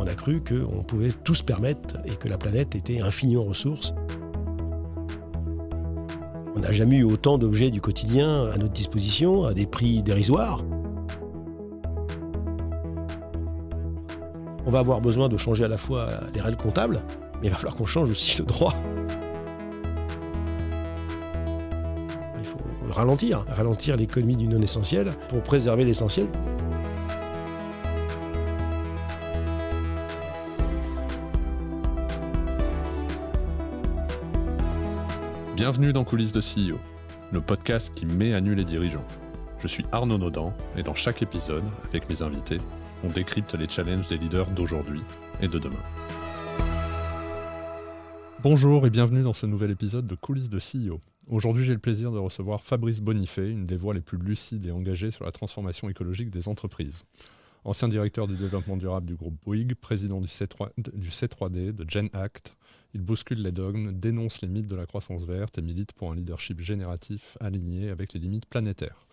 On a cru qu'on pouvait tout se permettre et que la planète était infinie en ressources. On n'a jamais eu autant d'objets du quotidien à notre disposition, à des prix dérisoires. On va avoir besoin de changer à la fois les règles comptables, mais il va falloir qu'on change aussi le droit. Il faut ralentir l'économie du non-essentiel pour préserver l'essentiel. Bienvenue dans Coulisses de CEO, le podcast qui met à nu les dirigeants. Je suis Arnaud Naudan et dans chaque épisode, avec mes invités, on décrypte les challenges des leaders d'aujourd'hui et de demain. Bonjour et bienvenue dans ce nouvel épisode de Coulisses de CEO. Aujourd'hui, j'ai le plaisir de recevoir Fabrice Bonifay, une des voix les plus lucides et engagées sur la transformation écologique des entreprises. Ancien directeur du développement durable du groupe Bouygues, président du C3D, de GenAct, il bouscule les dogmes, dénonce les mythes de la croissance verte et milite pour un leadership génératif aligné avec les limites planétaires.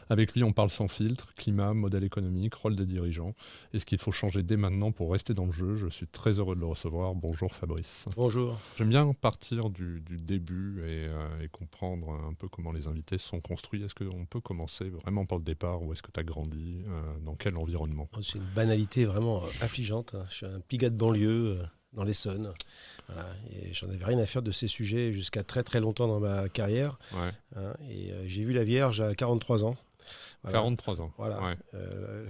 Avec lui, on parle sans filtre, climat, modèle économique, rôle des dirigeants et ce qu'il faut changer dès maintenant pour rester dans le jeu. Je suis très heureux de le recevoir. Bonjour Fabrice. Bonjour. J'aime bien partir du début et comprendre un peu comment les invités sont construits. Est-ce qu'on peut commencer vraiment par le départ? Où est-ce que tu as grandi? Dans quel environnement? C'est une banalité vraiment affligeante. Je suis un pigat de banlieue dans l'Essonne. Voilà. Et j'en avais rien à faire de ces sujets jusqu'à très très longtemps dans ma carrière. Ouais. J'ai vu la Vierge à 43 ans. Voilà. 43 ans. Voilà. Ouais.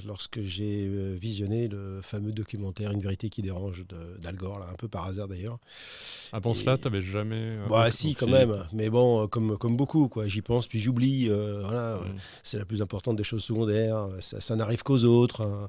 Lorsque j'ai visionné le fameux documentaire Une vérité qui dérange d'Al Gore, là, un peu par hasard d'ailleurs. Avant cela, tu n'avais jamais... si, quand même. Mais bon, comme beaucoup, quoi. J'y pense, puis j'oublie. C'est la plus importante des choses secondaires. Ça n'arrive qu'aux autres. Hein.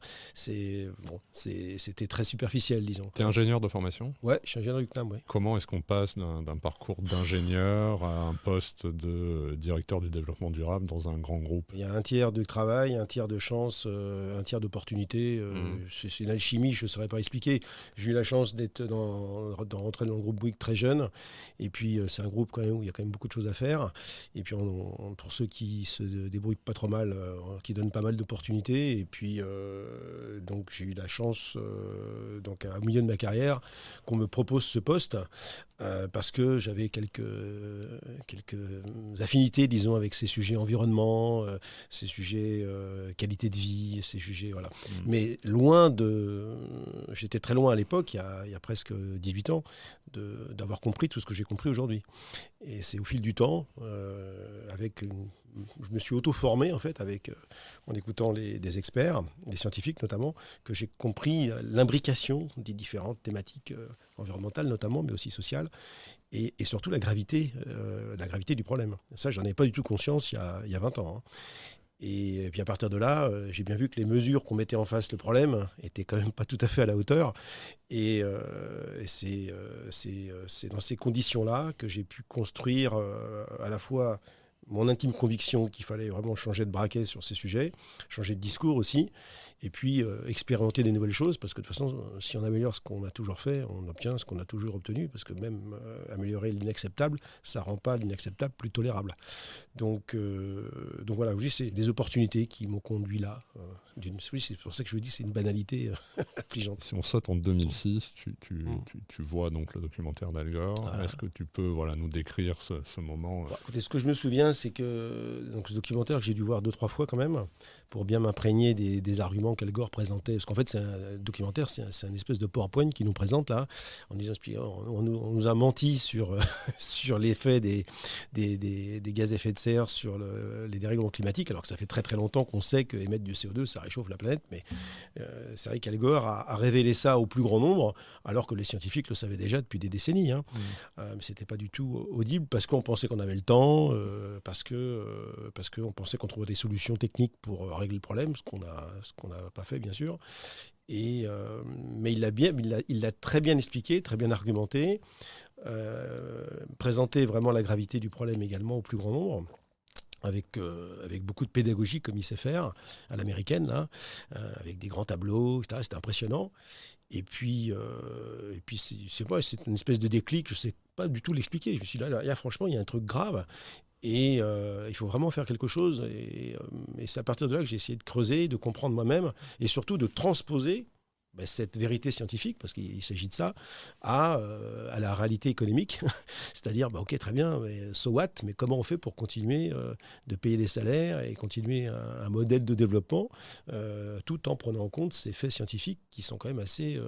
C'était très superficiel, disons. Tu es ingénieur de formation? Ouais, je suis ingénieur du CNAM, oui. Comment est-ce qu'on passe d'un parcours d'ingénieur à un poste de directeur du développement durable dans un grand groupe? Il y a un tiers de travail, un tiers de chance, un tiers d'opportunité. C'est une alchimie, je ne saurais pas expliquer. J'ai eu la chance d'être rentrer dans le groupe Bouygues très jeune. Et puis, c'est un groupe quand même où il y a quand même beaucoup de choses à faire. Et puis, pour ceux qui se débrouillent pas trop mal, qui donnent pas mal d'opportunités. Et puis, donc, j'ai eu la chance, donc, au milieu de ma carrière, qu'on me propose ce poste. Parce que j'avais quelques affinités, disons, avec ces sujets environnement, ces sujets qualité de vie, ces sujets, voilà. Mais j'étais très loin à l'époque, il y a presque 18 ans, d'avoir compris tout ce que j'ai compris aujourd'hui. Et c'est au fil du temps, je me suis auto-formé en fait, en écoutant des experts, des scientifiques notamment, que j'ai compris l'imbrication des différentes thématiques environnementales notamment, mais aussi sociales, et surtout la gravité du problème. Ça, j'en avais pas du tout conscience il y a 20 ans. Hein. Et puis à partir de là, j'ai bien vu que les mesures qu'on mettait en face le problème étaient quand même pas tout à fait à la hauteur. Et c'est dans ces conditions-là que j'ai pu construire à la fois mon intime conviction qu'il fallait vraiment changer de braquet sur ces sujets, changer de discours aussi, et puis expérimenter des nouvelles choses, parce que de toute façon, si on améliore ce qu'on a toujours fait, on obtient ce qu'on a toujours obtenu, parce que même améliorer l'inacceptable, ça ne rend pas l'inacceptable plus tolérable. Donc voilà, oui, c'est des opportunités qui m'ont conduit là. Oui, c'est pour ça que je vous dis, c'est une banalité affligeante. Si on saute en 2006, tu vois donc le documentaire d'Al Gore. Voilà. Est-ce que tu peux nous décrire ce moment? Écoutez, ce que je me souviin, c'est que donc, ce documentaire que j'ai dû voir 2-3 fois quand même, pour bien m'imprégner des arguments qu'Al Gore présentait. Parce qu'en fait, c'est un documentaire, c'est un espèce de PowerPoint qui nous présente là, en nous expliquant, on nous a menti sur l'effet des gaz à effet de serre sur les dérèglements climatiques, alors que ça fait très très longtemps qu'on sait qu'émettre du CO2, ça réchauffe la planète. Mais c'est vrai qu'Al Gore a révélé ça au plus grand nombre, alors que les scientifiques le savaient déjà depuis des décennies. Hein. Mais c'était pas du tout audible, parce qu'on pensait qu'on avait le temps, parce qu'on pensait qu'on trouvait des solutions techniques pour régler le problème, ce qu'on n'a pas fait bien sûr. Mais il l'a très bien expliqué, très bien argumenté, présenté vraiment la gravité du problème également au plus grand nombre. Avec beaucoup de pédagogie comme il sait faire, à l'américaine, là, avec des grands tableaux, etc. C'était impressionnant. Et puis c'est une espèce de déclic, je ne sais pas du tout l'expliquer. Je me suis dit, là, franchement, il y a un truc grave. Et il faut vraiment faire quelque chose. Et c'est à partir de là que j'ai essayé de creuser, de comprendre moi-même, et surtout de transposer cette vérité scientifique, parce qu'il s'agit de ça, à la réalité économique. C'est-à-dire, ok, très bien, mais so what, mais comment on fait pour continuer de payer des salaires et continuer un modèle de développement tout en prenant en compte ces faits scientifiques qui sont quand même assez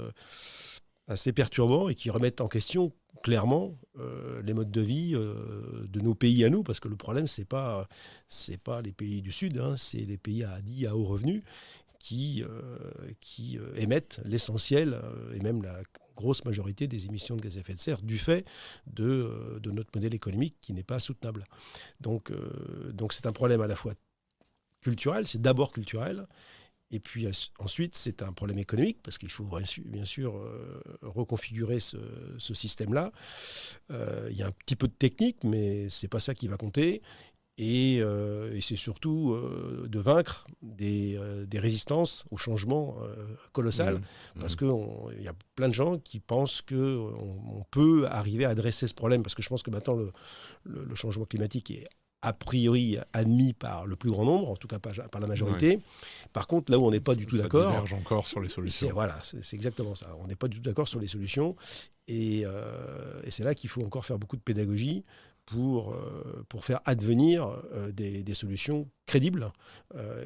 perturbants et qui remettent en question clairement les modes de vie de nos pays à nous, parce que le problème, c'est pas les pays du Sud, c'est les pays à haut revenu qui émettent l'essentiel et même la grosse majorité des émissions de gaz à effet de serre du fait de notre modèle économique qui n'est pas soutenable. Donc c'est un problème à la fois culturel, c'est d'abord culturel, et puis ensuite c'est un problème économique, parce qu'il faut bien sûr reconfigurer ce système-là. Il y a un petit peu de technique, mais c'est pas ça qui va compter. Et c'est surtout de vaincre des résistances au changement colossal, parce qu'il y a plein de gens qui pensent qu'on peut arriver à adresser ce problème, parce que je pense que maintenant le changement climatique est a priori admis par le plus grand nombre, en tout cas par la majorité. Ouais. Par contre, là où on n'est pas du tout d'accord... Ça diverge encore sur les solutions. C'est exactement ça. On n'est pas du tout d'accord sur les solutions. Et c'est là qu'il faut encore faire beaucoup de pédagogie pour faire advenir des solutions crédibles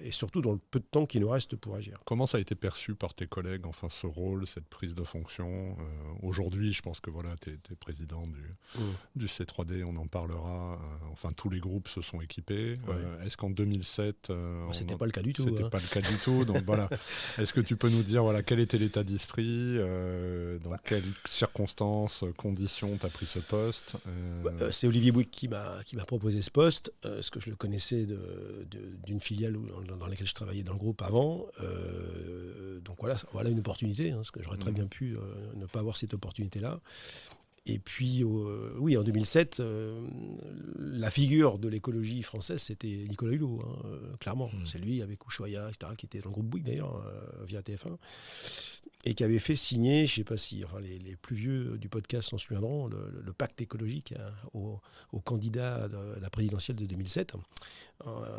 et surtout dans le peu de temps qui nous reste pour agir. Comment ça a été perçu par tes collègues, enfin ce rôle, cette prise de fonction aujourd'hui, je pense que voilà, tu es président du C3D, on en parlera. Enfin, tous les groupes se sont équipés. Ouais. Est-ce qu'en 2007... c'était pas le cas du tout. C'était pas le cas du tout. Donc voilà. Est-ce que tu peux nous dire quel était l'état d'esprit, dans quelles circonstances, conditions tu as pris ce poste c'est Olivier Bouygues qui m'a proposé ce poste, parce que je le connaissais d'une filiale dans laquelle je travaillais dans le groupe avant. Donc voilà une opportunité, parce que j'aurais très bien pu ne pas avoir cette opportunité-là. Et puis, oui, en 2007, la figure de l'écologie française, c'était Nicolas Hulot, clairement. C'est lui, avec Ushuaïa, etc., qui était dans le groupe Bouygues, d'ailleurs, via TF1, et qui avait fait signer, je ne sais pas si les plus vieux du podcast s'en souviendront, le pacte écologique au candidat de la présidentielle de 2007.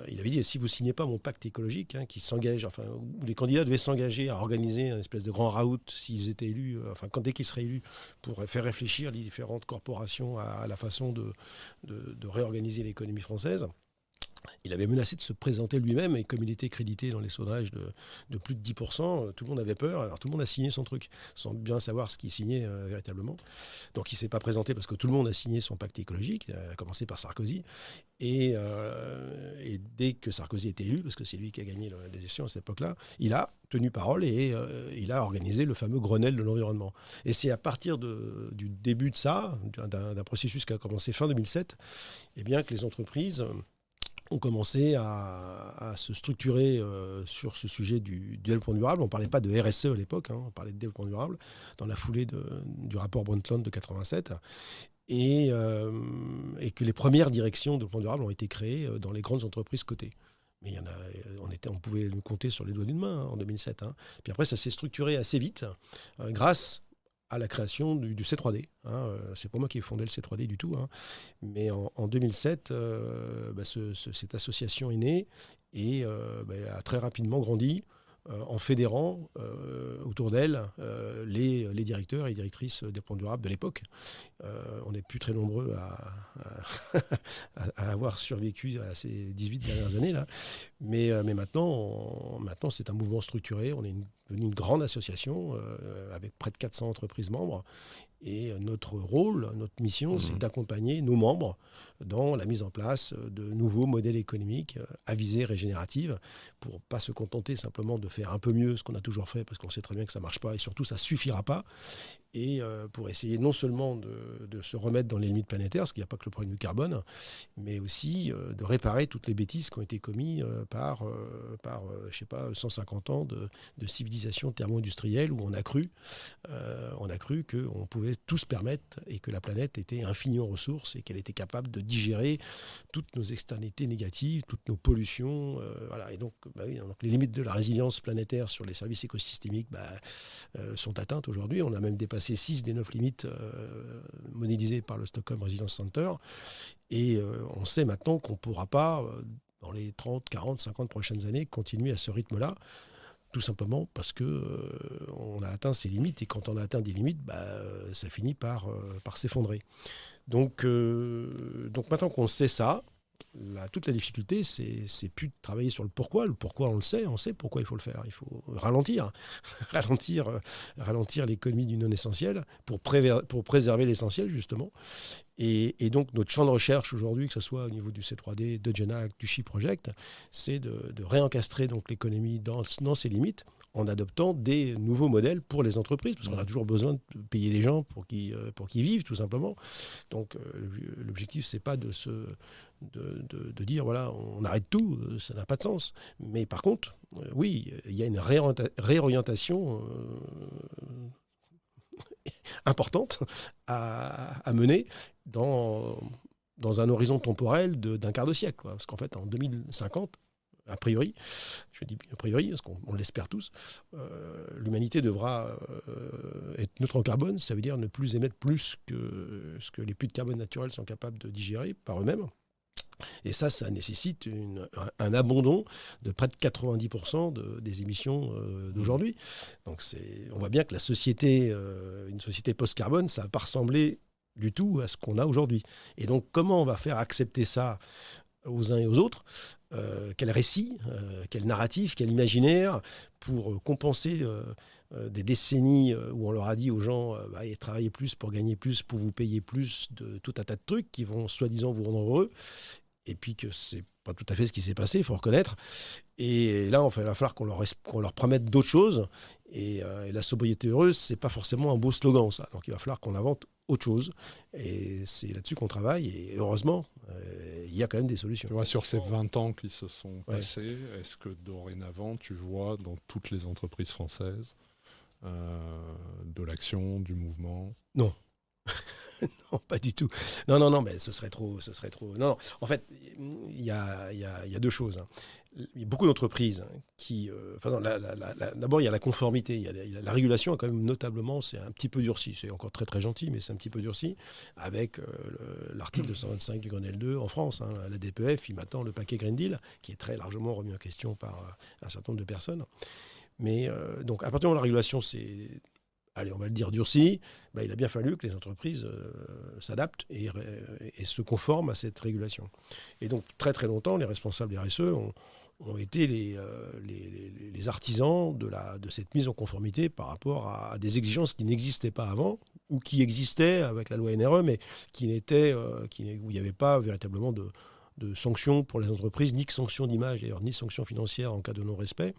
Il avait dit, si vous ne signez pas mon pacte écologique, qui s'engage, où les candidats devaient s'engager à organiser un espèce de grand raout s'ils étaient élus, dès qu'ils seraient élus, pour faire réfléchir les différentes corporations à la façon de réorganiser l'économie française. Il avait menacé de se présenter lui-même, et comme il était crédité dans les sondages de plus de 10%, tout le monde avait peur. Alors tout le monde a signé son truc, sans bien savoir ce qu'il signait véritablement. Donc il ne s'est pas présenté parce que tout le monde a signé son pacte écologique, à commencer par Sarkozy. Et dès que Sarkozy était élu, parce que c'est lui qui a gagné les élections à cette époque-là, il a tenu parole et il a organisé le fameux Grenelle de l'environnement. Et c'est à partir du début de ça, d'un processus qui a commencé fin 2007, que les entreprises ont commencé à se structurer sur ce sujet du développement durable. On ne parlait pas de RSE à l'époque, on parlait de développement durable, dans la foulée du rapport Brundtland de 87. Et que les premières directions de développement durable ont été créées dans les grandes entreprises cotées. Mais on pouvait le compter sur les doigts d'une main en 2007. Puis après, ça s'est structuré assez vite grâce à la création du C3D. C'est pas moi qui ai fondé le C3D du tout. Mais en 2007, cette association est née et a très rapidement grandi en fédérant autour d'elle les directeurs et directrices des plans durables de l'époque. On n'est plus très nombreux à avoir survécu à ces 18 dernières années là. Mais maintenant c'est un mouvement structuré. On est devenu une grande association avec près de 400 entreprises membres. Et notre rôle, notre mission, c'est d'accompagner nos membres dans la mise en place de nouveaux modèles économiques à visée régénérative, pour ne pas se contenter simplement de faire un peu mieux ce qu'on a toujours fait, parce qu'on sait très bien que ça ne marche pas et surtout ça ne suffira pas. Et pour essayer non seulement de se remettre dans les limites planétaires, parce qu'il n'y a pas que le problème du carbone, mais aussi de réparer toutes les bêtises qui ont été commises par 150 ans de civilisation thermo-industrielle, où on a cru qu'on pouvait tout se permettre et que la planète était infinie en ressources et qu'elle était capable de digérer toutes nos externalités négatives, toutes nos pollutions. Et donc, donc les limites de la résilience planétaire sur les services écosystémiques sont atteintes aujourd'hui. On a même dépassé 6 des 9 limites modélisées par le Stockholm Resilience Center. Et on sait maintenant qu'on ne pourra pas, dans les 30, 40, 50 prochaines années, continuer à ce rythme-là, tout simplement parce que on a atteint ses limites, et quand on a atteint des limites, ça finit par s'effondrer. Donc maintenant qu'on sait ça, toute la difficulté, c'est plus de travailler sur le pourquoi. Le pourquoi, on sait pourquoi il faut le faire. Il faut ralentir l'économie du non-essentiel pour préserver l'essentiel, justement. Et donc, notre champ de recherche aujourd'hui, que ce soit au niveau du C3D, de Genac, du Chi Project, c'est de réencastrer donc l'économie dans ses limites, en adoptant des nouveaux modèles pour les entreprises, parce qu'on a toujours besoin de payer les gens pour qu'ils vivent, tout simplement. Donc, l'objectif, c'est pas de dire, voilà, on arrête tout, ça n'a pas de sens. Mais par contre, oui, il y a une réorientation importante à mener dans un horizon temporel d'un quart de siècle, quoi. Parce qu'en fait, en 2050, a priori, je dis a priori, parce qu'on l'espère tous, l'humanité devra être neutre en carbone, ça veut dire ne plus émettre plus que ce que les puits de carbone naturels sont capables de digérer par eux-mêmes. Et ça nécessite un abandon de près de 90% des émissions d'aujourd'hui. Donc on voit bien que une société post-carbone, ça ne va pas ressembler du tout à ce qu'on a aujourd'hui. Et donc comment on va faire accepter ça aux uns et aux autres, quel récit, quel narratif, quel imaginaire, pour compenser des décennies où on leur a dit aux gens travaillez plus pour gagner plus, pour vous payer plus, de tout un tas de trucs qui vont soi-disant vous rendre heureux, et puis que c'est pas tout à fait ce qui s'est passé, il faut reconnaître. Et là, il va falloir qu'on leur promette d'autres choses. Et la sobriété heureuse, c'est pas forcément un beau slogan, ça. Donc il va falloir qu'on invente autre chose. Et c'est là-dessus qu'on travaille. Et heureusement, il y a quand même des solutions. Tu vois, sur ces 20 ans qui se sont passés, est-ce que dorénavant, tu vois dans toutes les entreprises françaises de l'action, du mouvement ? Non. Non, pas du tout. Non, mais ce serait trop. Non. En fait, il y a deux choses. Il y a beaucoup d'entreprises qui... d'abord, il y a la conformité. Il y a la régulation, quand même, notablement, c'est un petit peu durci. C'est encore très, très gentil, mais c'est un petit peu durci. Avec l'article 225 du Grenelle 2 en France. La DPF, il m'attend le paquet Green Deal, qui est très largement remis en question par un certain nombre de personnes. Mais donc, à partir de la régulation, c'est... allez, on va le dire durci, il a bien fallu que les entreprises s'adaptent et se conforment à cette régulation. Et donc, très très longtemps, les responsables des RSE ont été les artisans de cette mise en conformité par rapport à des exigences qui n'existaient pas avant, ou qui existaient avec la loi NRE, mais où il n'y avait pas véritablement de sanctions pour les entreprises, ni de sanctions d'image, d'ailleurs, ni de sanctions financières en cas de non-respect.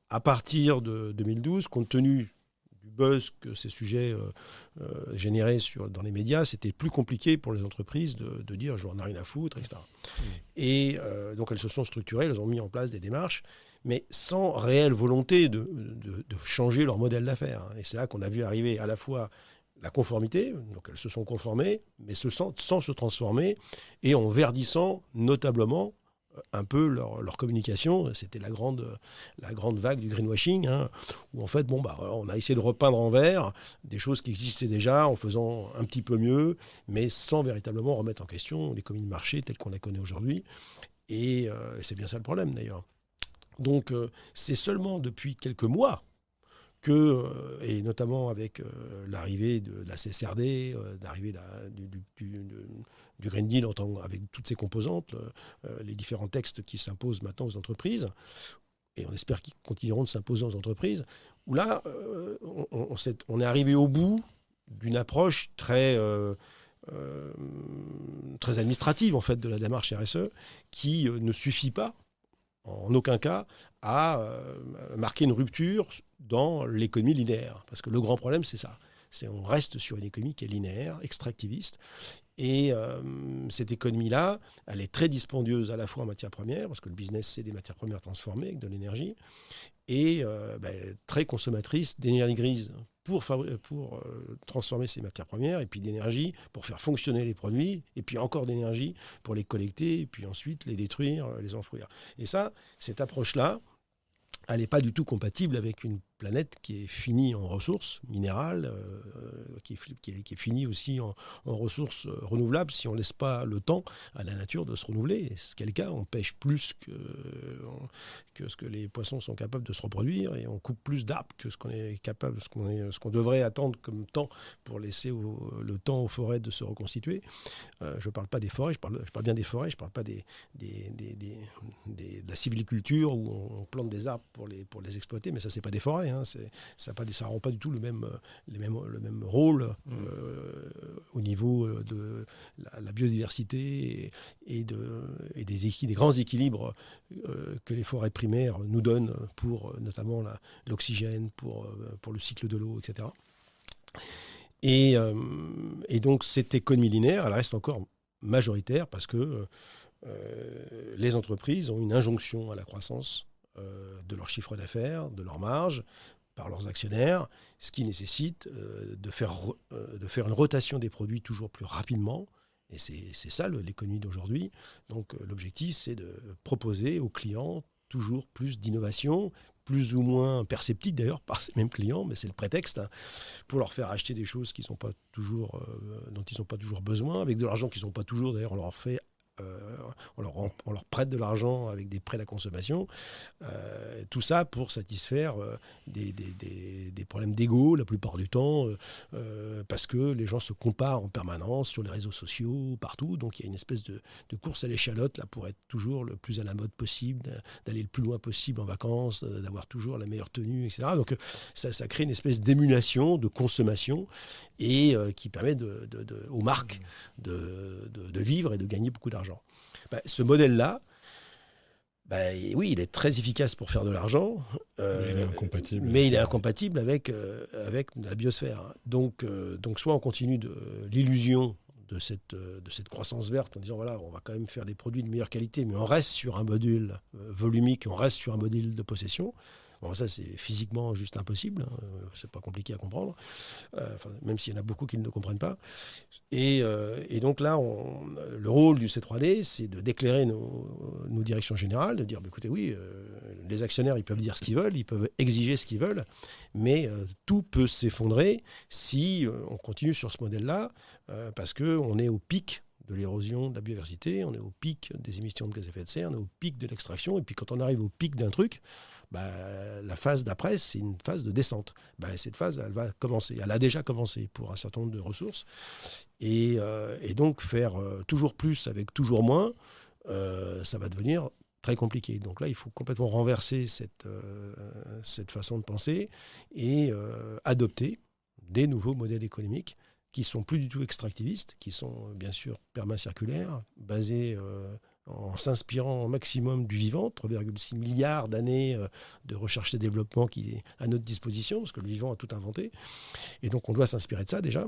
À partir de 2012, compte tenu du buzz que ces sujets généraient dans les médias, c'était plus compliqué pour les entreprises de dire « j'en ai rien à foutre », etc. Et donc elles se sont structurées, elles ont mis en place des démarches, mais sans réelle volonté de changer leur modèle d'affaires. Et c'est là qu'on a vu arriver à la fois la conformité, donc elles se sont conformées, mais sans se transformer, et en verdissant notablement un peu leur communication. C'était la grande vague du greenwashing, où en fait, on a essayé de repeindre en vert des choses qui existaient déjà en faisant un petit peu mieux, mais sans véritablement remettre en question l'économie de marché telle qu'on la connaît aujourd'hui. Et c'est bien ça le problème, d'ailleurs. Donc, c'est seulement depuis quelques mois et notamment avec l'arrivée de la CSRD, l'arrivée du Green Deal avec toutes ses composantes, les différents textes qui s'imposent maintenant aux entreprises, et on espère qu'ils continueront de s'imposer aux entreprises, où là, on est arrivé au bout d'une approche très administrative, en fait, de la démarche RSE, qui ne suffit pas, en aucun cas, à marquer une rupture dans l'économie linéaire. Parce que le grand problème, c'est ça. On reste sur une économie qui est linéaire, extractiviste. Et cette économie-là, elle est très dispendieuse à la fois en matières premières, parce que le business, c'est des matières premières transformées avec de l'énergie, et très consommatrice d'énergie grise pour transformer ces matières premières, et puis d'énergie pour faire fonctionner les produits, et puis encore d'énergie pour les collecter, et puis ensuite les détruire, les enfouir. Et ça, cette approche-là, elle n'est pas du tout compatible avec une planète qui est finie en ressources minérales, qui est finie aussi en ressources renouvelables si on ne laisse pas le temps à la nature de se renouveler. Et ce qui est le cas, on pêche plus que ce que les poissons sont capables de se reproduire et on coupe plus d'arbres que ce qu'on est capable, ce qu'on devrait attendre comme temps pour laisser le temps aux forêts de se reconstituer. Je ne parle pas des forêts, je parle bien des forêts, je ne parle pas de la sylviculture où on plante des arbres pour les exploiter, mais ça, c'est pas des forêts. Hein, ça rend pas du tout le même rôle au niveau de la biodiversité et des grands équilibres que les forêts primaires nous donnent pour notamment l'oxygène, pour le cycle de l'eau, etc. Et donc cette économie linéaire, elle reste encore majoritaire parce que les entreprises ont une injonction à la croissance de leur chiffre d'affaires, de leur marge, par leurs actionnaires, ce qui nécessite de faire une rotation des produits toujours plus rapidement. Et c'est ça l'économie d'aujourd'hui. Donc l'objectif, c'est de proposer aux clients toujours plus d'innovation, plus ou moins perceptible d'ailleurs par ces mêmes clients, mais c'est le prétexte pour leur faire acheter des choses dont ils n'ont pas toujours besoin, avec de l'argent qu'ils n'ont pas toujours. D'ailleurs, on leur prête de l'argent avec des prêts à la consommation. Tout ça pour satisfaire des problèmes d'ego la plupart du temps, parce que les gens se comparent en permanence sur les réseaux sociaux, partout. Donc il y a une espèce de course à l'échalote là, pour être toujours le plus à la mode possible, d'aller le plus loin possible en vacances, d'avoir toujours la meilleure tenue, etc. Donc ça crée une espèce d'émulation, de consommation, et qui permet aux marques de vivre et de gagner beaucoup d'argent. Ce modèle-là, oui, il est très efficace pour faire de l'argent, mais il est incompatible avec la biosphère. Donc soit on continue l'illusion de cette croissance verte en disant voilà, on va quand même faire des produits de meilleure qualité, mais on reste sur un module volumique, on reste sur un modèle de possession. Bon, ça, c'est physiquement juste impossible, hein. C'est pas compliqué à comprendre, même s'il y en a beaucoup qui ne le comprennent pas. Et donc là, le rôle du C3D, c'est d'éclairer nos directions générales, de dire, écoutez, oui, les actionnaires, ils peuvent dire ce qu'ils veulent, ils peuvent exiger ce qu'ils veulent, mais tout peut s'effondrer si on continue sur ce modèle-là, parce qu'on est au pic de l'érosion de la biodiversité, on est au pic des émissions de gaz à effet de serre, on est au pic de l'extraction, et puis quand on arrive au pic d'un truc, la phase d'après, c'est une phase de descente. Cette phase, elle va commencer. Elle a déjà commencé pour un certain nombre de ressources. Et donc, faire toujours plus avec toujours moins, ça va devenir très compliqué. Donc là, il faut complètement renverser cette façon de penser et adopter des nouveaux modèles économiques qui ne sont plus du tout extractivistes, qui sont bien sûr permacirculaires, basés en s'inspirant au maximum du vivant, 3,6 milliards d'années de recherche et développement qui est à notre disposition, parce que le vivant a tout inventé. Et donc on doit s'inspirer de ça déjà.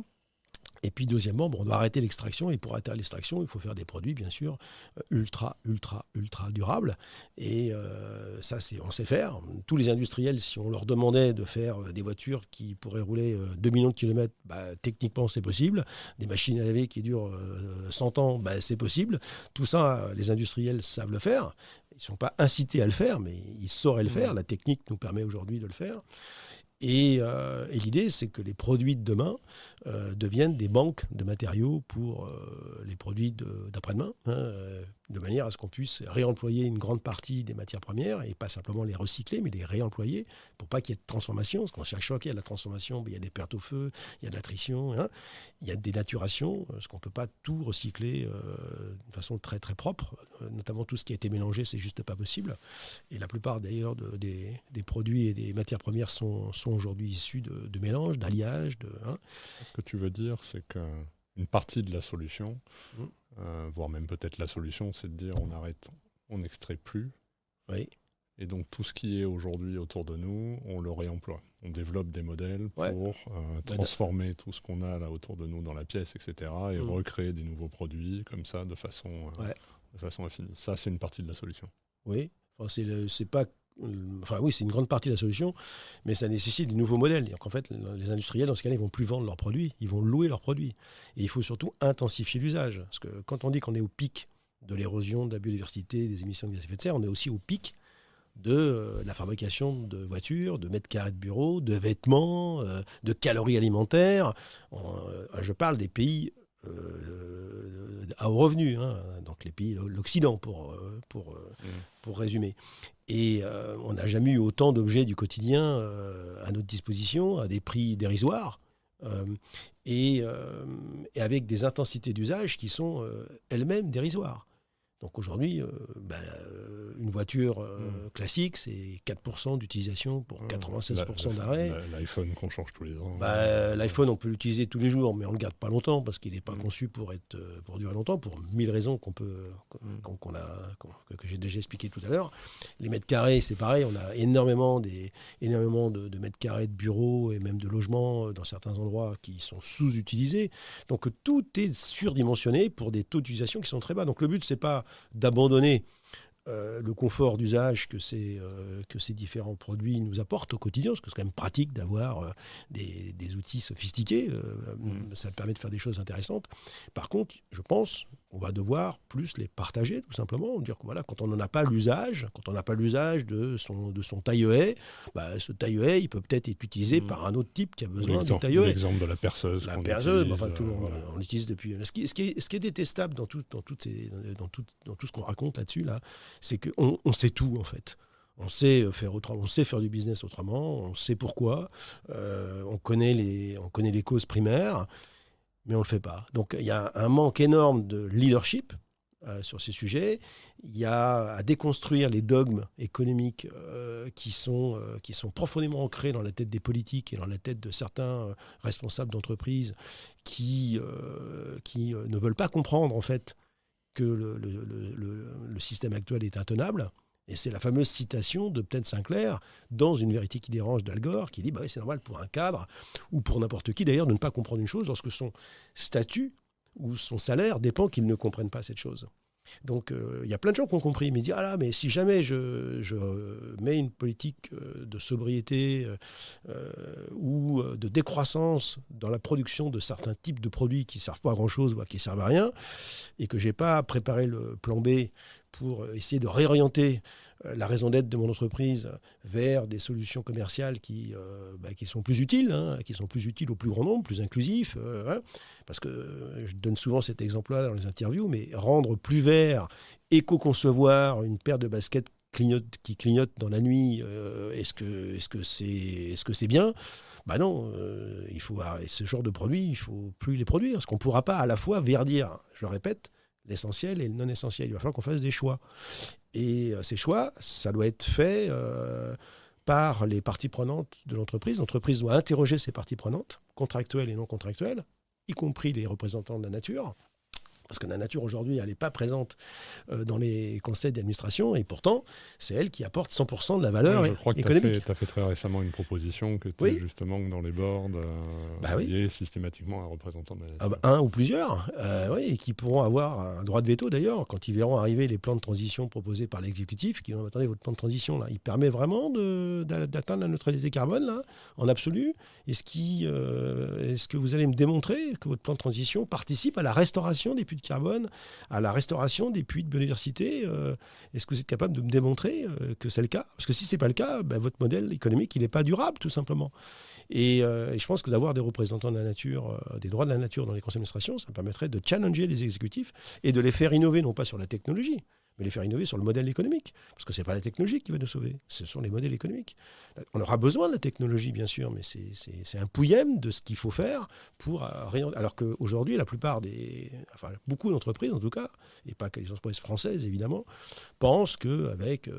Et puis deuxièmement, on doit arrêter l'extraction, et pour arrêter l'extraction, il faut faire des produits bien sûr ultra durables, et ça on sait faire. Tous les industriels, si on leur demandait de faire des voitures qui pourraient rouler 2 millions de kilomètres, techniquement c'est possible. Des machines à laver qui durent 100 ans, c'est possible. Tout ça, les industriels savent le faire. Ils ne sont pas incités à le faire, mais ils sauraient le faire. La technique nous permet aujourd'hui de le faire. Et l'idée, c'est que les produits de demain deviennent des banques de matériaux pour les produits d'après-demain, de manière à ce qu'on puisse réemployer une grande partie des matières premières et pas simplement les recycler, mais les réemployer pour pas qu'il y ait de transformation. Parce qu'à chaque fois qu'il y a de la transformation, il y a des pertes au feu, il y a de l'attrition, il y a des dénaturation, parce qu'on ne peut pas tout recycler de façon très très propre. Notamment tout ce qui a été mélangé, c'est juste pas possible. Et la plupart d'ailleurs des produits et des matières premières sont aujourd'hui issus de mélanges, d'alliages. Ce que tu veux dire, c'est qu'une partie de la solution, voire même peut-être la solution, c'est de dire on arrête, on n'extrait plus. Oui. Et donc tout ce qui est aujourd'hui autour de nous, on le réemploie. On développe des modèles pour transformer tout ce qu'on a là autour de nous dans la pièce, etc. et recréer des nouveaux produits comme ça de façon infinie. Ça, c'est une partie de la solution. Oui, c'est pas... Enfin oui, c'est une grande partie de la solution, mais ça nécessite de nouveaux modèles. Donc en fait, les industriels, dans ce cas-là, ils ne vont plus vendre leurs produits, ils vont louer leurs produits. Et il faut surtout intensifier l'usage. Parce que quand on dit qu'on est au pic de l'érosion de la biodiversité, des émissions de gaz à effet de serre, on est aussi au pic de la fabrication de voitures, de mètres carrés de bureaux, de vêtements, de calories alimentaires. Je parle des pays à haut revenu, hein, donc les pays de l'Occident pour résumer. Et on n'a jamais eu autant d'objets du quotidien à notre disposition, à des prix dérisoires, et avec des intensités d'usage qui sont elles-mêmes dérisoires. Donc aujourd'hui, une voiture classique, c'est 4% d'utilisation pour 96% d'arrêt. L'iPhone qu'on change tous les ans. L'iPhone, on peut l'utiliser tous les jours, mais on ne le garde pas longtemps parce qu'il n'est pas conçu pour durer longtemps, pour 1000 raisons que j'ai déjà expliquées tout à l'heure. Les mètres carrés, c'est pareil, on a énormément de mètres carrés de bureaux et même de logements dans certains endroits qui sont sous-utilisés. Donc tout est surdimensionné pour des taux d'utilisation qui sont très bas. Donc le but, c'est pas d'abandonner le confort d'usage que ces différents produits nous apportent au quotidien, parce que c'est quand même pratique d'avoir des outils sophistiqués, ça permet de faire des choses intéressantes. Par contre, je pense qu'on va devoir plus les partager, tout simplement, dire que voilà, quand on n'en a pas l'usage, de son taille-haie, ce taille-haie, il peut peut-être être utilisé par un autre type qui a besoin de taille-haie. L'exemple de la perceuse. La perceuse, enfin, tout le monde, on l'utilise depuis. Ce qui est détestable dans tout ce qu'on raconte là-dessus, là, c'est qu'on sait tout, en fait. On sait faire autrement, on sait faire du business autrement, on sait pourquoi, on connaît les causes primaires, mais on ne le fait pas. Donc il y a un manque énorme de leadership sur ces sujets. Il y a à déconstruire les dogmes économiques qui sont profondément ancrés dans la tête des politiques et dans la tête de certains responsables d'entreprises qui ne veulent pas comprendre, en fait, que le système actuel est intenable. Et c'est la fameuse citation de Ted Sinclair dans Une vérité qui dérange d'Al Gore, qui dit oui, c'est normal pour un cadre, ou pour n'importe qui d'ailleurs, de ne pas comprendre une chose lorsque son statut ou son salaire dépend qu'ils ne comprennent pas cette chose. Donc il y a plein de gens qui ont compris, mais ils disent mais si jamais je mets une politique de sobriété ou de décroissance dans la production de certains types de produits qui ne servent pas à grand-chose ou qui ne servent à rien, et que je n'ai pas préparé le plan B pour essayer de réorienter la raison d'être de mon entreprise vers des solutions commerciales qui sont plus utiles, qui sont plus utiles au plus grand nombre, plus inclusifs. Parce que je donne souvent cet exemple-là dans les interviews, mais rendre plus vert, éco-concevoir une paire de baskets qui clignote dans la nuit, est-ce que c'est bien ? Non, il faut ce genre de produits, il ne faut plus les produire, parce qu'on ne pourra pas à la fois verdir, je le répète, l'essentiel et le non essentiel. Il va falloir qu'on fasse des choix. Et ces choix, ça doit être fait par les parties prenantes de l'entreprise. L'entreprise doit interroger ses parties prenantes, contractuelles et non contractuelles, y compris les représentants de la nature. Parce que la nature, aujourd'hui, elle n'est pas présente dans les conseils d'administration, et pourtant, c'est elle qui apporte 100% de la valeur économique. Je crois que tu as fait très récemment une proposition que tu es justement dans les boards, il y a systématiquement un représentant de la nature. Un ou plusieurs, et qui pourront avoir un droit de veto d'ailleurs, quand ils verront arriver les plans de transition proposés par l'exécutif, qui vont attendez, votre plan de transition, là, il permet vraiment d'atteindre la neutralité carbone, là, en absolu. Est-ce que vous allez me démontrer que votre plan de transition participe à la restauration des puits de carbone, à la restauration des puits de biodiversité? Est-ce que vous êtes capable de me démontrer que c'est le cas? Parce que si ce n'est pas le cas, votre modèle économique, il n'est pas durable, tout simplement. Et je pense que d'avoir des représentants de la nature, des droits de la nature dans les conseils d'administration, ça permettrait de challenger les exécutifs et de les faire innover, non pas sur la technologie, mais les faire innover sur le modèle économique. Parce que ce n'est pas la technologie qui va nous sauver, ce sont les modèles économiques. On aura besoin de la technologie, bien sûr, mais c'est un pouillème de ce qu'il faut faire pour alors qu'aujourd'hui, la plupart beaucoup d'entreprises, en tout cas, et pas que les entreprises françaises, évidemment, pensent qu'avec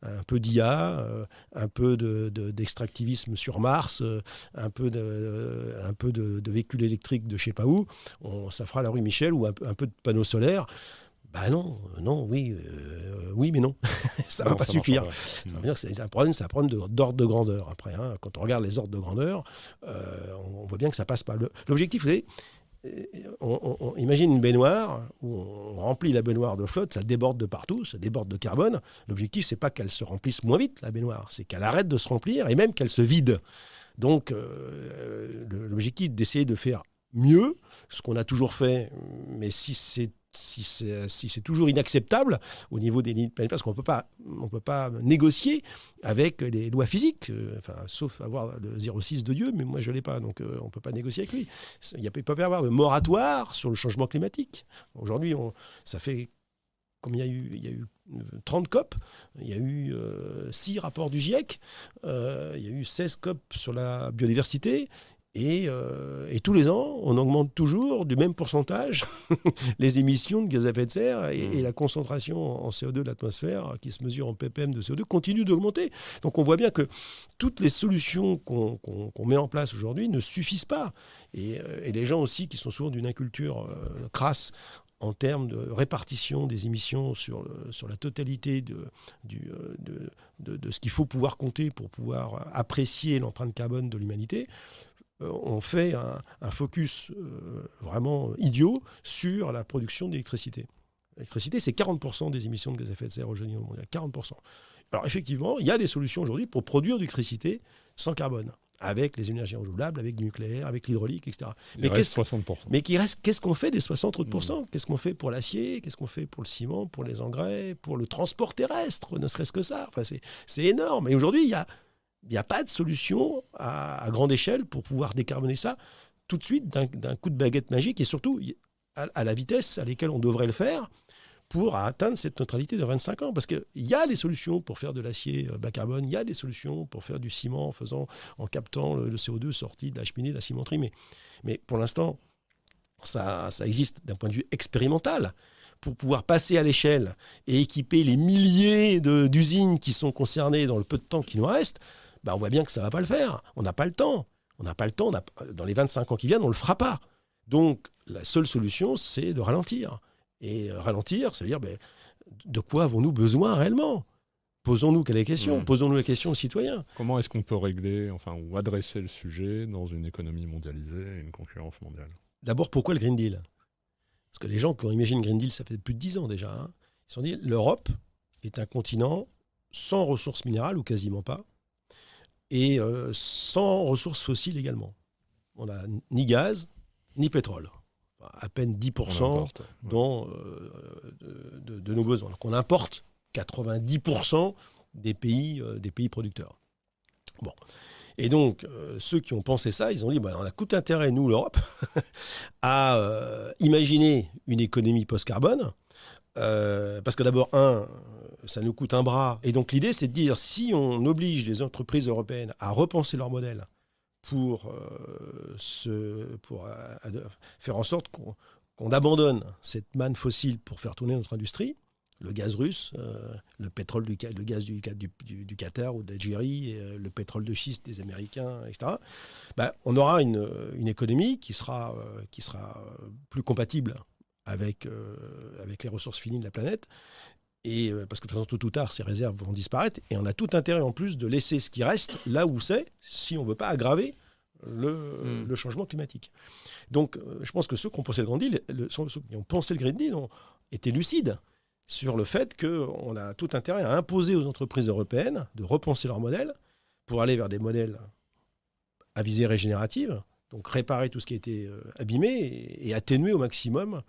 un peu d'IA, un peu d'extractivisme sur Mars, un peu de véhicules électriques de je ne sais pas où, ça fera la rue Michel ou un peu de panneaux solaires. Oui, mais non, ça ne va pas suffire. Ça veut dire que c'est un problème d'ordre de grandeur. Après, quand on regarde les ordres de grandeur, on voit bien que ça ne passe pas. L'objectif, vous savez, on imagine une baignoire où on remplit la baignoire de flotte, ça déborde de partout, ça déborde de carbone. L'objectif, c'est pas qu'elle se remplisse moins vite, la baignoire, c'est qu'elle arrête de se remplir et même qu'elle se vide. Donc, l'objectif, d'essayer de faire mieux, ce qu'on a toujours fait, mais si c'est si c'est toujours inacceptable au niveau des limites planétaires, parce qu'on peut pas négocier avec les lois physiques, sauf avoir le 0,6 de Dieu, mais moi je l'ai pas, donc on ne peut pas négocier avec lui. Il ne peut pas y avoir de moratoire sur le changement climatique. Aujourd'hui, ça fait comme il y a eu 30 COP, il y a eu 6 rapports du GIEC, il y a eu 16 COP sur la biodiversité. Et tous les ans, on augmente toujours du même pourcentage les émissions de gaz à effet de serre et la concentration en CO2 de l'atmosphère qui se mesure en ppm de CO2 continue d'augmenter. Donc on voit bien que toutes les solutions qu'on met en place aujourd'hui ne suffisent pas. Et les gens aussi qui sont souvent d'une inculture crasse en termes de répartition des émissions sur la totalité de ce qu'il faut pouvoir compter pour pouvoir apprécier l'empreinte carbone de l'humanité, on fait un focus vraiment idiot sur la production d'électricité. L'électricité, c'est 40% des émissions de gaz à effet de serre aujourd'hui au monde. 40%. Alors effectivement, il y a des solutions aujourd'hui pour produire de l'électricité sans carbone, avec les énergies renouvelables, avec le nucléaire, avec l'hydraulique, etc. Mais reste 60%. Mais qu'est-ce qu'on fait des 60%? Qu'est-ce qu'on fait pour l'acier? Qu'est-ce qu'on fait pour le ciment, pour les engrais, pour le transport terrestre? Ne serait-ce que ça. Enfin, c'est énorme. Et aujourd'hui, il n'y a pas de solution à grande échelle pour pouvoir décarboner ça tout de suite d'un coup de baguette magique et surtout à la vitesse à laquelle on devrait le faire pour atteindre cette neutralité de 25 ans. Parce qu'il y a des solutions pour faire de l'acier bas carbone, il y a des solutions pour faire du ciment en captant le CO2 sorti de la cheminée, de la cimenterie. Mais pour l'instant, ça existe d'un point de vue expérimental. Pour pouvoir passer à l'échelle et équiper les milliers d'usines qui sont concernées dans le peu de temps qui nous reste, on voit bien que ça ne va pas le faire. On n'a pas le temps. Dans les 25 ans qui viennent, on ne le fera pas. Donc, la seule solution, c'est de ralentir. Et ralentir, ça veut dire de quoi avons-nous besoin réellement? Posons-nous quelle question? Posons-nous la question aux citoyens. Comment est-ce qu'on peut régler, ou adresser le sujet dans une économie mondialisée et une concurrence mondiale? D'abord, pourquoi le Green Deal? Parce que les gens qui ont imaginé le Green Deal, ça fait plus de 10 ans déjà, ils se sont dit l'Europe est un continent sans ressources minérales, ou quasiment pas, et sans ressources fossiles également. On n'a ni gaz, ni pétrole. À peine 10% de nos besoins. Donc on importe 90% des pays producteurs. Bon. Et donc, ceux qui ont pensé ça, ils ont dit, on a tout intérêt, nous, l'Europe, à imaginer une économie post-carbone, parce que d'abord, ça nous coûte un bras. Et donc, l'idée, c'est de dire, si on oblige les entreprises européennes à repenser leur modèle pour faire en sorte qu'on abandonne cette manne fossile pour faire tourner notre industrie, le gaz russe, le pétrole, le gaz du Qatar ou d'Algérie, le pétrole de schiste des Américains, etc. On aura une économie qui sera plus compatible avec les ressources finies de la planète. Et parce que de toute façon, tôt ou tard, ces réserves vont disparaître. Et on a tout intérêt en plus de laisser ce qui reste là où c'est, si on ne veut pas aggraver le changement climatique. Donc, je pense que ceux qui ont pensé le Green Deal, ceux qui ont pensé le Green Deal ont été lucides sur le fait qu'on a tout intérêt à imposer aux entreprises européennes de repenser leur modèle pour aller vers des modèles à visée régénérative, donc réparer tout ce qui a été abîmé et atténuer au maximum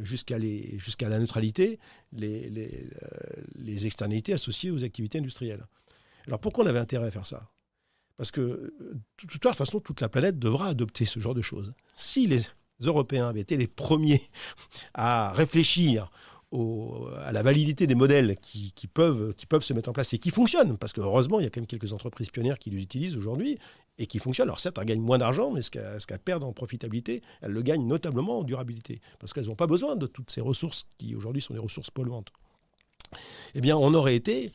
jusqu'à la neutralité les externalités associées aux activités industrielles. Alors pourquoi on avait intérêt à faire ça? Parce que de toute façon, toute la planète devra adopter ce genre de choses. Si les Européens avaient été les premiers à réfléchir à la validité des modèles qui peuvent se mettre en place et qui fonctionnent, parce que heureusement, il y a quand même quelques entreprises pionnières qui les utilisent aujourd'hui et qui fonctionnent. Alors certes, elles gagnent moins d'argent, mais ce qu'elles perdent en profitabilité, elles le gagnent notablement en durabilité, parce qu'elles n'ont pas besoin de toutes ces ressources qui aujourd'hui sont des ressources polluantes. Eh bien, on aurait été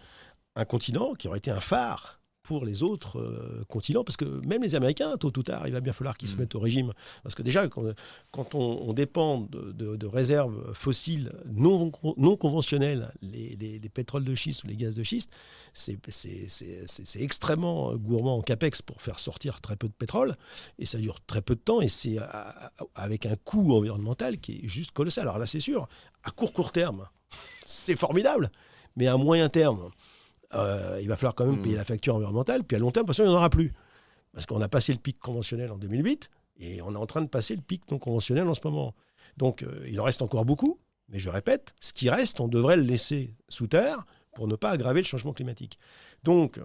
un continent qui aurait été un phare pour les autres continents, parce que même les Américains, tôt ou tard, il va bien falloir qu'ils se mettent au régime. Parce que déjà, quand on dépend de réserves fossiles non conventionnelles, les pétroles de schiste ou les gaz de schiste, c'est extrêmement gourmand en capex pour faire sortir très peu de pétrole, et ça dure très peu de temps, et c'est avec un coût environnemental qui est juste colossal. Alors là, c'est sûr, à court terme, c'est formidable, mais à moyen terme, il va falloir quand même payer la facture environnementale, puis à long terme, de toute façon, il n'y en aura plus. Parce qu'on a passé le pic conventionnel en 2008, et on est en train de passer le pic non conventionnel en ce moment. Donc il en reste encore beaucoup, mais je répète, ce qui reste, on devrait le laisser sous terre pour ne pas aggraver le changement climatique. Donc,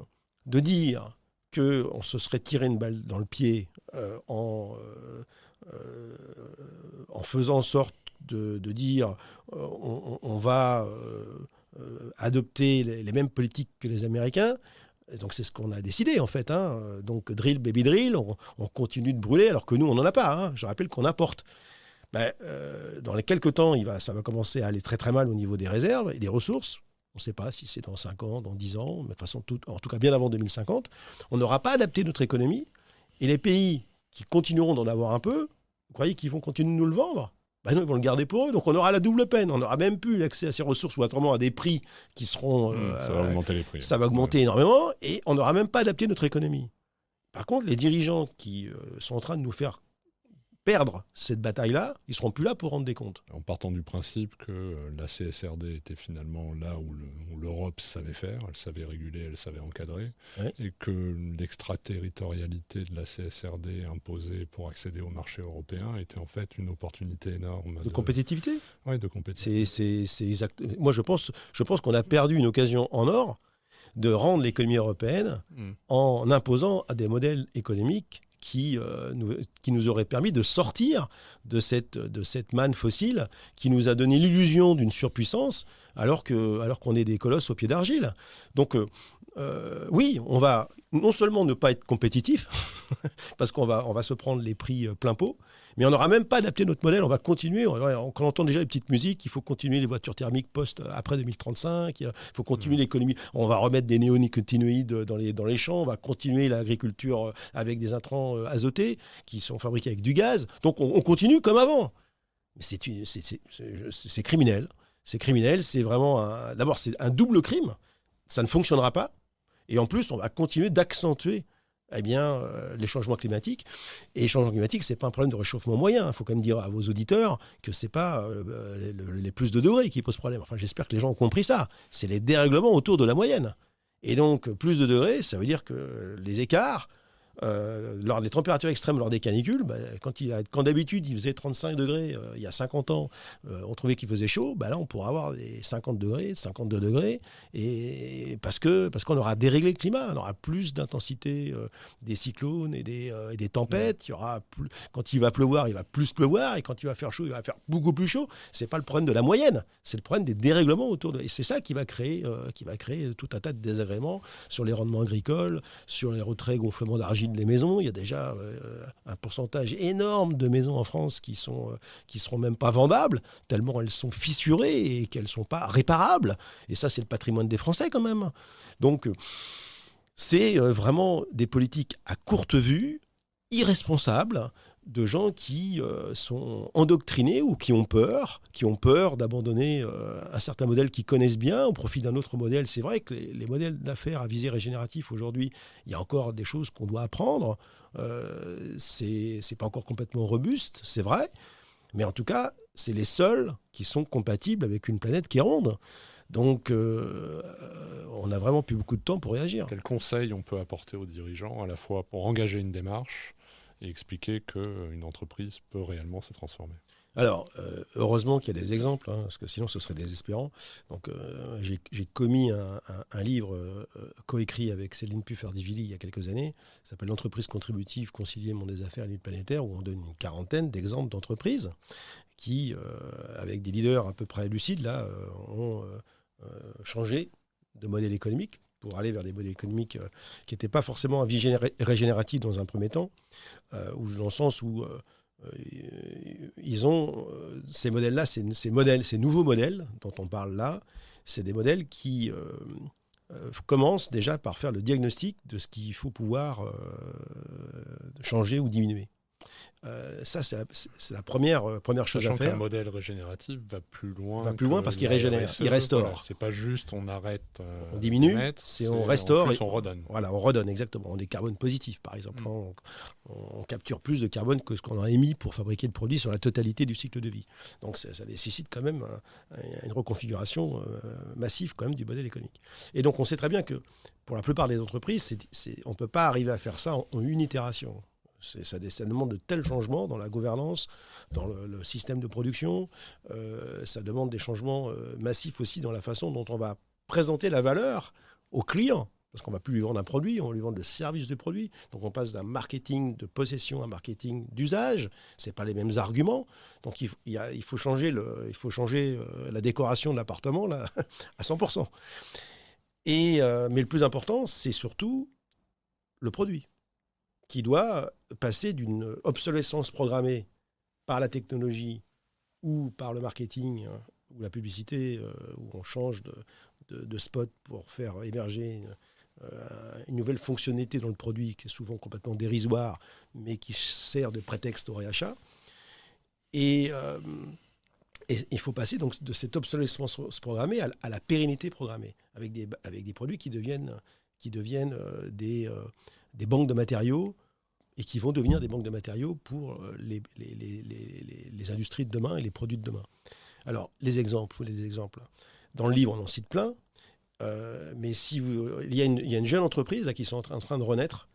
de dire qu'on se serait tiré une balle dans le pied en faisant en sorte de dire on va adopter les mêmes politiques que les Américains. Et donc c'est ce qu'on a décidé en fait. Donc drill, baby drill, on continue de brûler alors que nous on n'en a pas. Je rappelle qu'on importe. Dans les quelques temps, ça va commencer à aller très très mal au niveau des réserves et des ressources. On ne sait pas si c'est dans 5 ans, dans 10 ans, mais de façon en tout cas bien avant 2050. On n'aura pas adapté notre économie. Et les pays qui continueront d'en avoir un peu, vous croyez qu'ils vont continuer de nous le vendre ? Non, ils vont le garder pour eux. Donc on aura la double peine. On n'aura même plus l'accès à ces ressources ou autrement à des prix qui seront... ça va augmenter les prix. Ça va augmenter énormément et on n'aura même pas adapté notre économie. Par contre, les dirigeants qui sont en train de nous faire perdre cette bataille-là, ils ne seront plus là pour rendre des comptes. En partant du principe que la CSRD était finalement là où l'Europe savait faire, elle savait réguler, elle savait encadrer, et que l'extraterritorialité de la CSRD imposée pour accéder au marché européen était en fait une opportunité énorme. De compétitivité ? Oui, de compétitivité. C'est exact. Moi, je pense qu'on a perdu une occasion en or de rendre l'économie européenne en imposant à des modèles économiques qui nous aurait permis de sortir de cette manne fossile qui nous a donné l'illusion d'une surpuissance alors qu'on est des colosses aux pieds d'argile. Donc oui, on va non seulement ne pas être compétitif, parce qu'on va se prendre les prix plein pot, mais on n'aura même pas adapté notre modèle, on va continuer. Quand on entend déjà les petites musiques, il faut continuer les voitures thermiques après 2035, il faut continuer l'économie. On va remettre des néonicotinoïdes dans les champs, on va continuer l'agriculture avec des intrants azotés qui sont fabriqués avec du gaz. Donc on continue comme avant. Mais c'est criminel. C'est criminel, c'est vraiment d'abord c'est un double crime. Ça ne fonctionnera pas. Et en plus, on va continuer d'accentuer les changements climatiques. Et les changements climatiques, ce n'est pas un problème de réchauffement moyen. Il faut quand même dire à vos auditeurs que ce n'est pas les plus de degrés qui posent problème. Enfin, j'espère que les gens ont compris ça. C'est les dérèglements autour de la moyenne. Et donc, plus de degrés, ça veut dire que les écarts, lors des températures extrêmes, lors des canicules, quand d'habitude il faisait 35 degrés il y a 50 ans, on trouvait qu'il faisait chaud, là on pourra avoir des 50 degrés, 52 degrés, et parce qu'on aura déréglé le climat, on aura plus d'intensité des cyclones et des tempêtes, il y aura plus, quand il va pleuvoir, il va plus pleuvoir, et quand il va faire chaud, il va faire beaucoup plus chaud. C'est pas le problème de la moyenne, c'est le problème des dérèglements autour et c'est ça qui va créer tout un tas de désagréments sur les rendements agricoles, sur les retraits gonflements d'argile des maisons. Il y a déjà un pourcentage énorme de maisons en France qui seront même pas vendables, tellement elles sont fissurées et qu'elles sont pas réparables. Et ça, c'est le patrimoine des Français quand même. Donc, c'est vraiment des politiques à courte vue, irresponsables, de gens qui sont endoctrinés ou qui ont peur d'abandonner un certain modèle qu'ils connaissent bien au profit d'un autre modèle. C'est vrai que les modèles d'affaires à visée régénérative aujourd'hui, il y a encore des choses qu'on doit apprendre. C'est pas encore complètement robuste, c'est vrai, mais en tout cas, c'est les seuls qui sont compatibles avec une planète qui est ronde. Donc, on n'a vraiment plus beaucoup de temps pour réagir. Quels conseils on peut apporter aux dirigeants, à la fois pour engager une démarche et expliquer qu'une entreprise peut réellement se transformer? Alors, heureusement qu'il y a des exemples, parce que sinon ce serait désespérant. Donc, j'ai commis un livre coécrit avec Céline Puffer-Divili il y a quelques années, ça s'appelle « L'entreprise contributive, concilier monde des affaires et lutte planétaire », où on donne une quarantaine d'exemples d'entreprises qui, avec des leaders à peu près lucides, là, ont changé de modèle économique pour aller vers des modèles économiques qui n'étaient pas forcément à vie régénérative dans un premier temps, ou dans le sens où ils ont ces modèles-là, ces nouveaux modèles dont on parle là, c'est des modèles qui commencent déjà par faire le diagnostic de ce qu'il faut pouvoir changer ou diminuer. Ça, c'est la première chose à faire. Qu'un modèle régénératif va plus loin. Parce qu'il régénère, il restaure. Voilà, c'est pas juste on arrête. On diminue, on restaure. En plus, on redonne. Voilà, on redonne, exactement. On est carbone positif, par exemple. On capture plus de carbone que ce qu'on a émis pour fabriquer le produit sur la totalité du cycle de vie. Donc ça nécessite quand même une reconfiguration massive quand même du modèle économique. Et donc on sait très bien que pour la plupart des entreprises, on ne peut pas arriver à faire ça en une itération. Ça demande de tels changements dans la gouvernance, dans le système de production. Ça demande des changements massifs aussi dans la façon dont on va présenter la valeur au client. Parce qu'on ne va plus lui vendre un produit, on va lui vendre le service du produit. Donc on passe d'un marketing de possession à un marketing d'usage. Ce n'est pas les mêmes arguments. Donc il faut changer la décoration de l'appartement là, à 100%. Mais le plus important, c'est surtout le produit, qui doit passer d'une obsolescence programmée par la technologie ou par le marketing ou la publicité, où on change de spot pour faire émerger une nouvelle fonctionnalité dans le produit qui est souvent complètement dérisoire, mais qui sert de prétexte au réachat. Et il faut passer donc de cette obsolescence programmée à la pérennité programmée, avec des produits qui deviennent des banques de matériaux et qui vont devenir des banques de matériaux pour les industries de demain et les produits de demain. Alors, les exemples. Dans le livre, on en cite plein. Mais il y a une jeune entreprise là, qui est en train de renaître,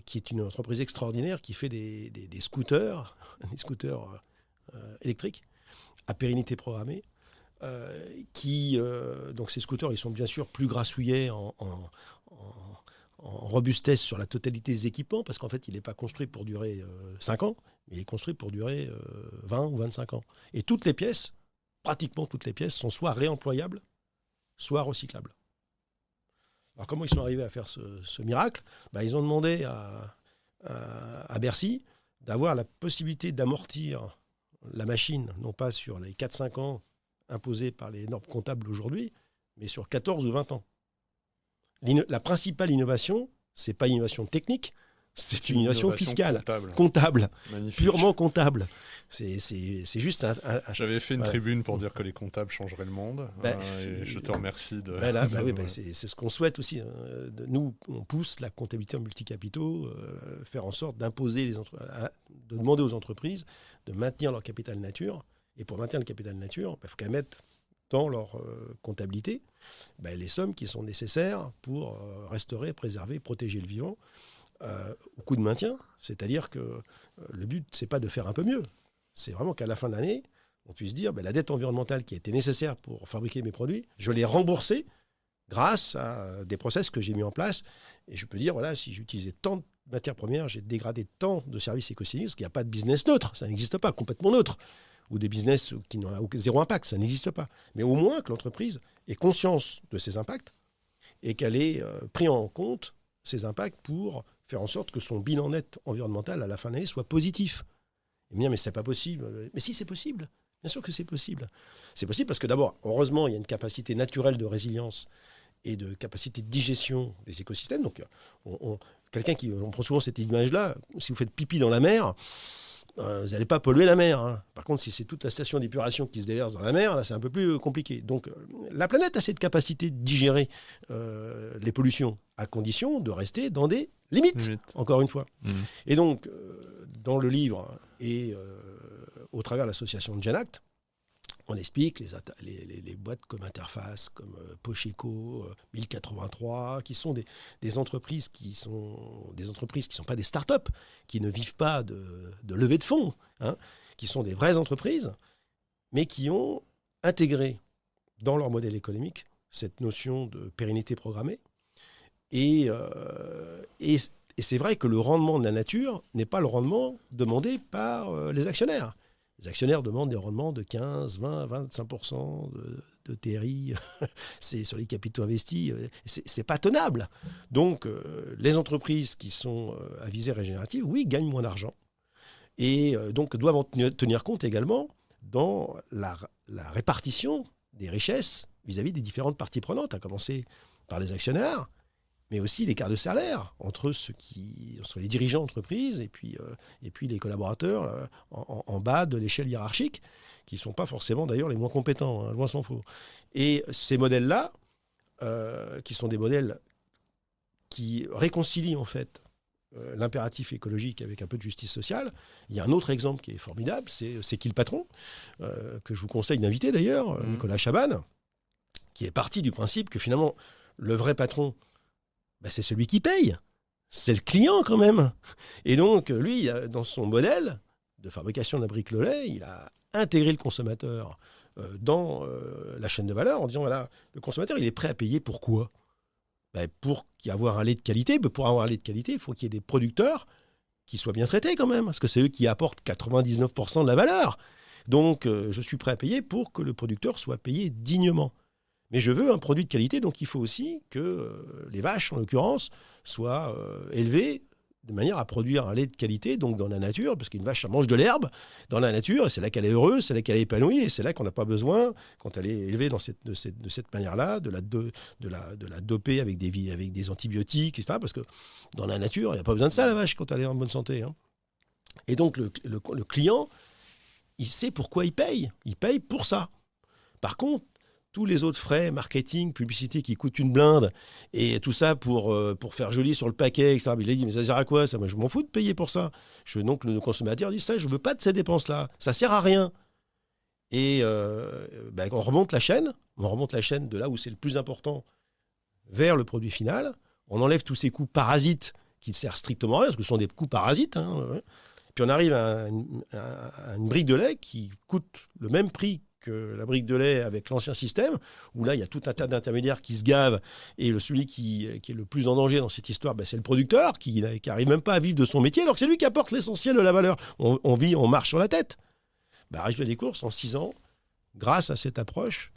qui est une entreprise extraordinaire qui fait des scooters, électriques à pérennité programmée. Donc ces scooters, ils sont bien sûr plus grassouillés en robustesse sur la totalité des équipements, parce qu'en fait, il n'est pas construit pour durer 5 ans, mais il est construit pour durer 20 ou 25 ans. Et pratiquement toutes les pièces, sont soit réemployables, soit recyclables. Alors comment ils sont arrivés à faire ce miracle ? Ils ont demandé à Bercy d'avoir la possibilité d'amortir la machine, non pas sur les 4-5 ans imposés par les normes comptables aujourd'hui, mais sur 14 ou 20 ans. La principale innovation, ce n'est pas une innovation technique, c'est une innovation fiscale, comptable, purement comptable. C'est juste un... J'avais fait une tribune pour dire que les comptables changeraient le monde, et je te remercie de... c'est ce qu'on souhaite aussi. Nous, on pousse la comptabilité en multicapitaux, faire en sorte de demander aux entreprises de maintenir leur capital nature. Et pour maintenir le capital nature, il faut qu'elles mettent dans leur comptabilité les sommes qui sont nécessaires pour restaurer, préserver, protéger le vivant. Au coût de maintien, c'est-à-dire que le but, c'est pas de faire un peu mieux. C'est vraiment qu'à la fin de l'année, on puisse dire la dette environnementale qui a été nécessaire pour fabriquer mes produits, je l'ai remboursée grâce à des process que j'ai mis en place. Et je peux dire, voilà, si j'utilisais tant de matières premières, j'ai dégradé tant de services écosystémiques, parce qu'il n'y a pas de business neutre, ça n'existe pas, complètement neutre, ou des business qui n'ont zéro impact, ça n'existe pas. Mais au moins que l'entreprise ait conscience de ses impacts et qu'elle ait pris en compte ces impacts pour faire en sorte que son bilan net environnemental à la fin de l'année soit positif. Et me dire, mais c'est pas possible. Mais si, c'est possible. Bien sûr que c'est possible. C'est possible parce que d'abord, heureusement, il y a une capacité naturelle de résilience et de capacité de digestion des écosystèmes. Donc, on prend souvent cette image-là, si vous faites pipi dans la mer, vous n'allez pas polluer la mer. Hein. Par contre, si c'est toute la station d'épuration qui se déverse dans la mer, là, c'est un peu plus compliqué. Donc, la planète a cette capacité de digérer les pollutions à condition de rester dans des limites, encore une fois. Et donc, dans le livre et au travers de l'association Genact, on explique les boîtes comme Interface, comme Pocheco, 1083, qui sont des entreprises qui sont pas des start-up, qui ne vivent pas de levée de fonds, hein, qui sont des vraies entreprises, mais qui ont intégré dans leur modèle économique cette notion de pérennité programmée. Et c'est vrai que le rendement de la nature n'est pas le rendement demandé par les actionnaires. Les actionnaires demandent des rendements de 15, 20, 25% de TRI c'est sur les capitaux investis. C'est pas tenable. Donc, les entreprises qui sont à visée régénérative, oui, gagnent moins d'argent. Et donc, doivent en tenir compte également dans la répartition des richesses vis-à-vis des différentes parties prenantes, à commencer par les actionnaires, mais aussi l'écart de salaire entre les dirigeants d'entreprise et puis les collaborateurs en bas de l'échelle hiérarchique, qui ne sont pas forcément d'ailleurs les moins compétents, hein, loin s'en faut. Et ces modèles-là, qui sont des modèles qui réconcilient en fait l'impératif écologique avec un peu de justice sociale. Il y a un autre exemple qui est formidable, c'est Qui le patron, que je vous conseille d'inviter d'ailleurs, Nicolas Chaban, qui est parti du principe que finalement, le vrai patron, c'est celui qui paye. c'est le client quand même. Et donc, lui, dans son modèle de fabrication d'un brique le lait, il a intégré le consommateur dans la chaîne de valeur en disant, voilà, le consommateur, il est prêt à payer pourquoi ? Pour avoir un lait de qualité. Pour avoir un lait de qualité, il faut qu'il y ait des producteurs qui soient bien traités quand même, parce que c'est eux qui apportent 99% de la valeur. Donc, je suis prêt à payer pour que le producteur soit payé dignement. Mais je veux un produit de qualité, donc il faut aussi que les vaches, en l'occurrence, soient élevées de manière à produire un lait de qualité, donc dans la nature, parce qu'une vache, ça mange de l'herbe dans la nature, et c'est là qu'elle est heureuse, c'est là qu'elle est épanouie, et c'est là qu'on n'a pas besoin, quand elle est élevée de cette manière-là, de la doper avec des antibiotiques, etc., parce que dans la nature, il n'y a pas besoin de ça, la vache, quand elle est en bonne santé. Hein. Et donc, le client, il sait pourquoi il paye. Il paye pour ça. Par contre, tous les autres frais, marketing, publicité qui coûtent une blinde, et tout ça pour faire joli sur le paquet, etc. Il a dit, mais ça sert à quoi ça ? Moi, je m'en fous de payer pour ça. Donc le consommateur dit, ça, je ne veux pas de ces dépenses-là. Ça ne sert à rien. Et on remonte la chaîne de là où c'est le plus important vers le produit final. On enlève tous ces coûts parasites qui ne servent strictement à rien, parce que ce sont des coûts parasites. Hein. Puis on arrive à une brique de lait qui coûte le même prix que la brique de lait avec l'ancien système, où là, il y a tout un tas d'intermédiaires qui se gavent, et celui qui est le plus en danger dans cette histoire, c'est le producteur, qui n'arrive même pas à vivre de son métier, alors que c'est lui qui apporte l'essentiel de la valeur. On marche sur la tête. Résultat des courses, en 6 ans, grâce à cette approche,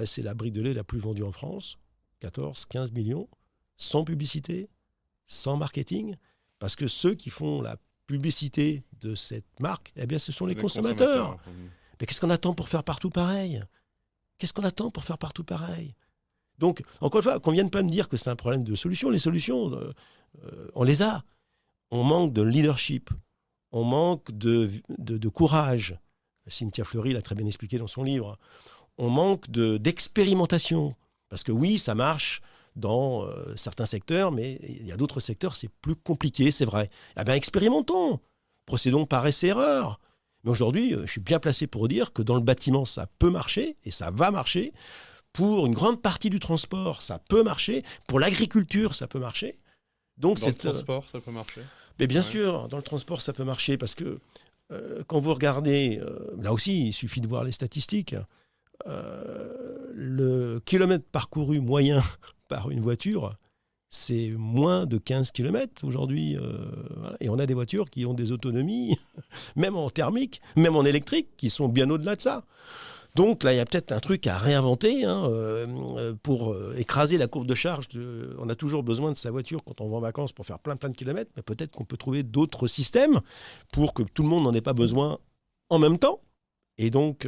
c'est la brique de lait la plus vendue en France, 14-15 millions, sans publicité, sans marketing, parce que ceux qui font la publicité de cette marque, ce sont les consommateurs. Mais qu'est-ce qu'on attend pour faire partout pareil ? Donc, encore une fois, qu'on ne vienne pas me dire que c'est un problème de solution. Les solutions, on les a. On manque de leadership. On manque de courage. Cynthia Fleury l'a très bien expliqué dans son livre. On manque d'expérimentation. Parce que oui, ça marche dans certains secteurs, mais il y a d'autres secteurs, c'est plus compliqué, c'est vrai. Expérimentons. Procédons par essai-erreur. Mais aujourd'hui, je suis bien placé pour dire que dans le bâtiment, ça peut marcher, et ça va marcher. Pour une grande partie du transport, ça peut marcher. Pour l'agriculture, ça peut marcher. Donc, dans le transport, ça peut marcher ? Mais bien sûr, dans le transport, ça peut marcher, parce que quand vous regardez, là aussi, il suffit de voir les statistiques, le kilomètre parcouru moyen par une voiture, c'est moins de 15 km aujourd'hui. Voilà. Et on a des voitures qui ont des autonomies, même en thermique, même en électrique, qui sont bien au-delà de ça. Donc là, il y a peut-être un truc à réinventer pour écraser la courbe de charge. On a toujours besoin de sa voiture quand on va en vacances pour faire plein de kilomètres, mais peut-être qu'on peut trouver d'autres systèmes pour que tout le monde n'en ait pas besoin en même temps. Et donc,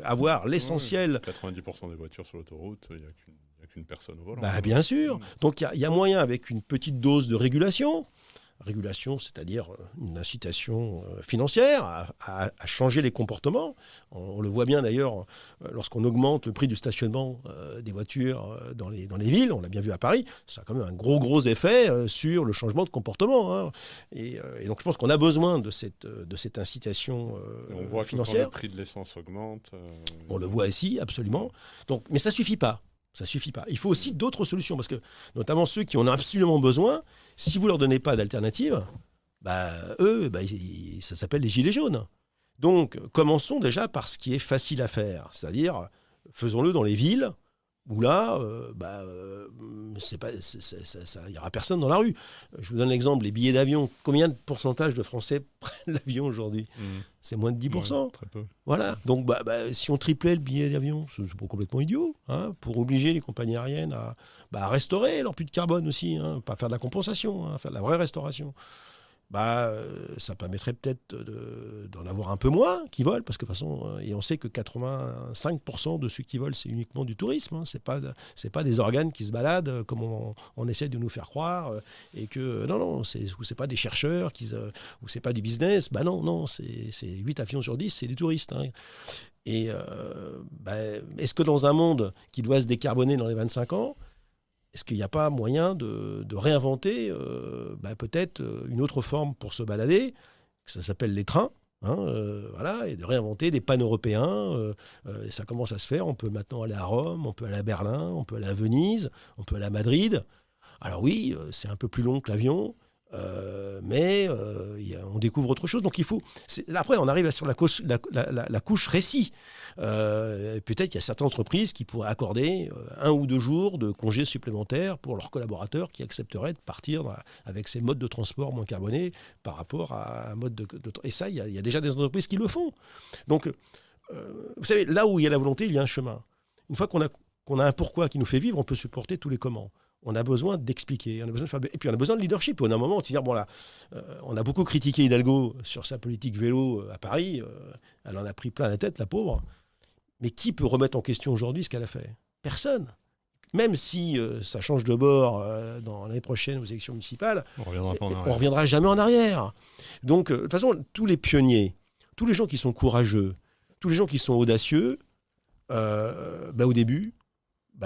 avoir l'essentiel... 90% des voitures sur l'autoroute, il n'y a qu'une personne au volant. Bien sûr. Donc, il y a moyen, avec une petite dose de régulation, c'est-à-dire une incitation financière à changer les comportements. On le voit bien d'ailleurs lorsqu'on augmente le prix du stationnement des voitures dans les villes, on l'a bien vu à Paris, ça a quand même un gros effet sur le changement de comportement. Hein. Et donc je pense qu'on a besoin de cette incitation financière. On voit que quand le prix de l'essence augmente... On le voit ici, absolument. Donc, mais ça ne suffit pas. Ça ne suffit pas. Il faut aussi d'autres solutions, parce que notamment ceux qui en ont absolument besoin, si vous ne leur donnez pas d'alternative, eux, ça s'appelle les gilets jaunes. Donc, commençons déjà par ce qui est facile à faire, c'est-à-dire faisons-le dans les villes où là, il n'y aura personne dans la rue. Je vous donne l'exemple, les billets d'avion. Combien de pourcentage de Français prennent l'avion aujourd'hui ? C'est moins de 10%. Ouais, très peu. Voilà. Donc, si on triplait le billet d'avion, c'est pas complètement idiot, hein, pour obliger les compagnies aériennes à restaurer leur puits de carbone aussi, hein, pas faire de la compensation, hein, faire de la vraie restauration. Ça permettrait peut-être d'en avoir un peu moins qui volent, parce que de toute façon, et on sait que 85% de ceux qui volent, c'est uniquement du tourisme. Hein, c'est pas des organes qui se baladent comme on essaie de nous faire croire, et que non, c'est pas des chercheurs ou c'est pas du business. Non, c'est 8 avions sur 10, c'est des touristes. Hein. Et est-ce que dans un monde qui doit se décarboner dans les 25 ans, est-ce qu'il n'y a pas moyen de réinventer peut-être une autre forme pour se balader, ça s'appelle les trains, hein, et de réinventer des panneaux européens. Ça commence à se faire. On peut maintenant aller à Rome, on peut aller à Berlin, on peut aller à Venise, on peut aller à Madrid. Alors oui, c'est un peu plus long que l'avion, mais on découvre autre chose. Donc il faut. Après, on arrive sur la couche récit. Peut-être qu'il y a certaines entreprises qui pourraient accorder 1 ou 2 jours de congés supplémentaires pour leurs collaborateurs qui accepteraient de partir avec ces modes de transport moins carbonés par rapport à un mode de. Et ça, il y a déjà des entreprises qui le font. Donc, vous savez, là où il y a la volonté, il y a un chemin. Une fois qu'on a un pourquoi qui nous fait vivre, on peut supporter tous les comment. On a besoin d'expliquer, on a besoin de faire, et puis on a besoin de leadership. On a un moment, c'est-à-dire, bon là, on a beaucoup critiqué Hidalgo sur sa politique vélo à Paris. Elle en a pris plein la tête, la pauvre. Mais qui peut remettre en question aujourd'hui ce qu'elle a fait ? Personne. Même si ça change de bord dans l'année prochaine aux élections municipales, on ne reviendra jamais en arrière. Donc, de toute façon, tous les pionniers, tous les gens qui sont courageux, tous les gens qui sont audacieux, au début,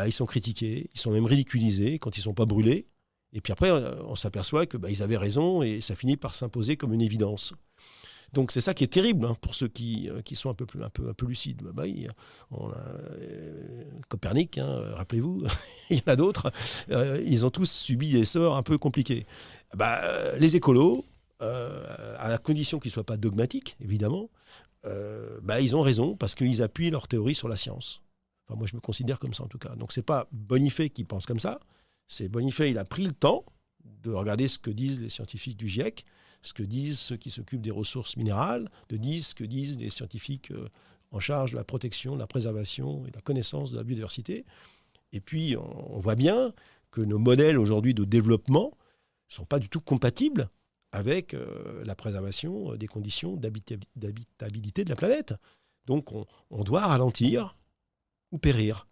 ils sont critiqués, ils sont même ridiculisés quand ils ne sont pas brûlés. Et puis après, on s'aperçoit qu'ils avaient raison et ça finit par s'imposer comme une évidence. Donc c'est ça qui est terrible pour ceux qui sont un peu lucides. On a Copernic, rappelez-vous, il y en a d'autres. Ils ont tous subi des sorts un peu compliqués. Les écolos, à la condition qu'ils ne soient pas dogmatiques, évidemment, ils ont raison parce qu'ils appuient leur théorie sur la science. Enfin, moi, je me considère comme ça, en tout cas. Donc, ce n'est pas Bonifay qui pense comme ça. C'est Bonifay, il a pris le temps de regarder ce que disent les scientifiques du GIEC, ce que disent ceux qui s'occupent des ressources minérales, ce que disent les scientifiques en charge de la protection, de la préservation et de la connaissance de la biodiversité. Et puis, on voit bien que nos modèles aujourd'hui de développement ne sont pas du tout compatibles avec la préservation des conditions d'habitabilité de la planète. Donc, on doit ralentir ou périr.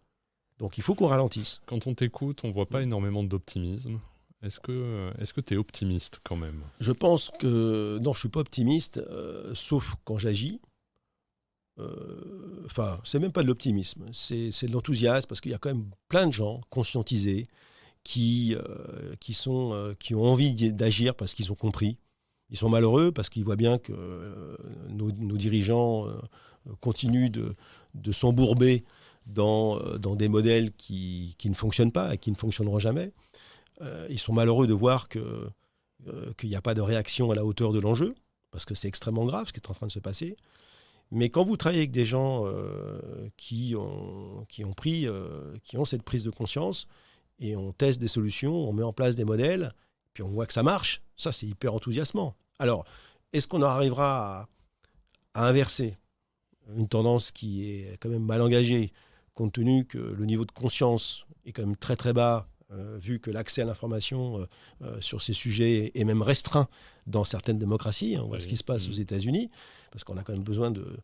Donc il faut qu'on ralentisse. Quand on t'écoute, on ne voit pas énormément d'optimisme. Est-ce que tu es optimiste quand même ? Je pense que... Non, je ne suis pas optimiste, sauf quand j'agis. C'est même pas de l'optimisme, c'est de l'enthousiasme, parce qu'il y a quand même plein de gens conscientisés qui ont envie d'agir parce qu'ils ont compris. Ils sont malheureux parce qu'ils voient bien que nos dirigeants continuent de s'embourber dans des modèles qui ne fonctionnent pas et qui ne fonctionneront jamais. Ils sont malheureux de voir qu'il n'y a pas de réaction à la hauteur de l'enjeu, parce que c'est extrêmement grave ce qui est en train de se passer. Mais quand vous travaillez avec des gens qui ont cette prise de conscience, et on teste des solutions, on met en place des modèles, puis on voit que ça marche, ça c'est hyper enthousiasmant. Alors, est-ce qu'on arrivera à inverser une tendance qui est quand même mal engagée, compte tenu que le niveau de conscience est quand même très très bas, vu que l'accès à l'information sur ces sujets est même restreint dans certaines démocraties. On voit ce qui se passe aux États-Unis, parce qu'on a quand même besoin de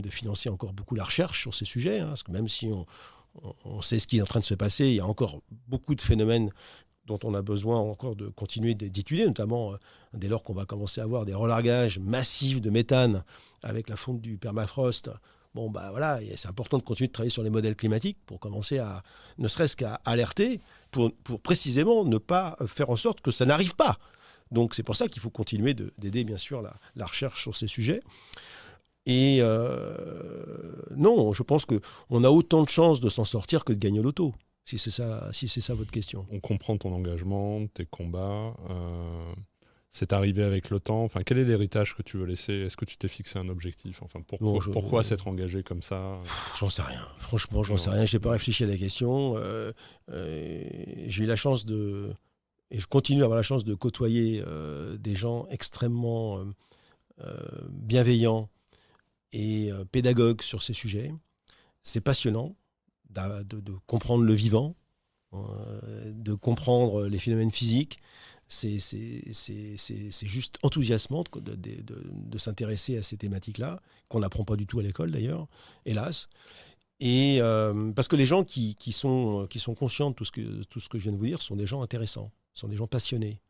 financer encore beaucoup la recherche sur ces sujets, parce que même si on sait ce qui est en train de se passer, il y a encore beaucoup de phénomènes dont on a besoin encore de continuer d'étudier, notamment dès lors qu'on va commencer à avoir des relargages massifs de méthane avec la fonte du permafrost. C'est important de continuer de travailler sur les modèles climatiques pour commencer ne serait-ce qu'à alerter, pour précisément ne pas faire en sorte que ça n'arrive pas. Donc c'est pour ça qu'il faut continuer d'aider bien sûr la recherche sur ces sujets. Et non, je pense qu'on a autant de chances de s'en sortir que de gagner au loto, si c'est ça votre question. On comprend ton engagement, tes combats. C'est arrivé avec le temps. Enfin, quel est l'héritage que tu veux laisser ? Est-ce que tu t'es fixé un objectif ? Enfin, pourquoi s'être engagé comme ça ? J'en sais rien. Franchement, j'en sais rien. Je n'ai pas réfléchi à la question. J'ai eu la chance et je continue à avoir la chance de côtoyer des gens extrêmement bienveillants et pédagogues sur ces sujets. C'est passionnant de comprendre le vivant, de comprendre les phénomènes physiques. C'est juste enthousiasmant de s'intéresser à ces thématiques-là, qu'on n'apprend pas du tout à l'école d'ailleurs, hélas. Et parce que les gens qui sont conscients de tout ce que je viens de vous dire sont des gens intéressants, sont des gens passionnés.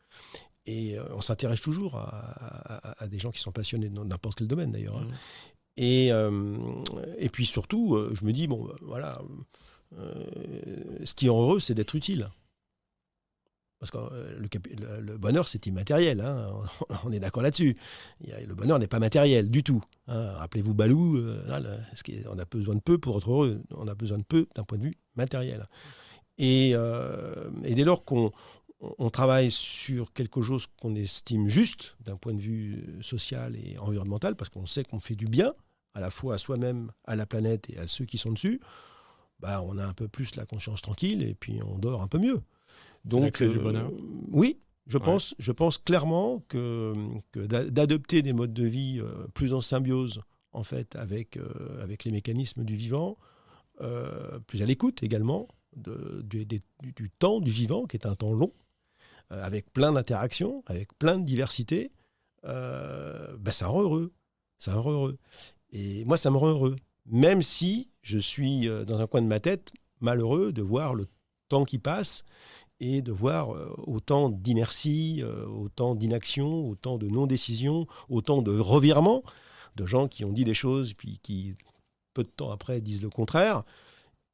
Et on s'intéresse toujours à des gens qui sont passionnés dans n'importe quel domaine d'ailleurs. Mmh. Et puis surtout, je me dis, ce qui est heureux, c'est d'être utile. Parce que le bonheur, c'est immatériel. On est d'accord là-dessus. Le bonheur n'est pas matériel du tout. Rappelez-vous Balou, on a besoin de peu pour être heureux. On a besoin de peu d'un point de vue matériel. Et dès lors qu'on on travaille sur quelque chose qu'on estime juste d'un point de vue social et environnemental, parce qu'on sait qu'on fait du bien, à la fois à soi-même, à la planète et à ceux qui sont dessus, on a un peu plus la conscience tranquille et puis on dort un peu mieux. Donc, la clé du bonheur. Oui, je pense clairement que d'adopter des modes de vie plus en symbiose en fait, avec les mécanismes du vivant, plus à l'écoute également du temps du vivant, qui est un temps long, avec plein d'interactions, avec plein de diversité, ça rend heureux. Ça rend heureux. Et moi, ça me rend heureux. Même si je suis dans un coin de ma tête malheureux de voir le temps qui passe et de voir autant d'inertie, autant d'inaction, autant de non-décision, autant de revirements, de gens qui ont dit des choses puis qui, peu de temps après, disent le contraire,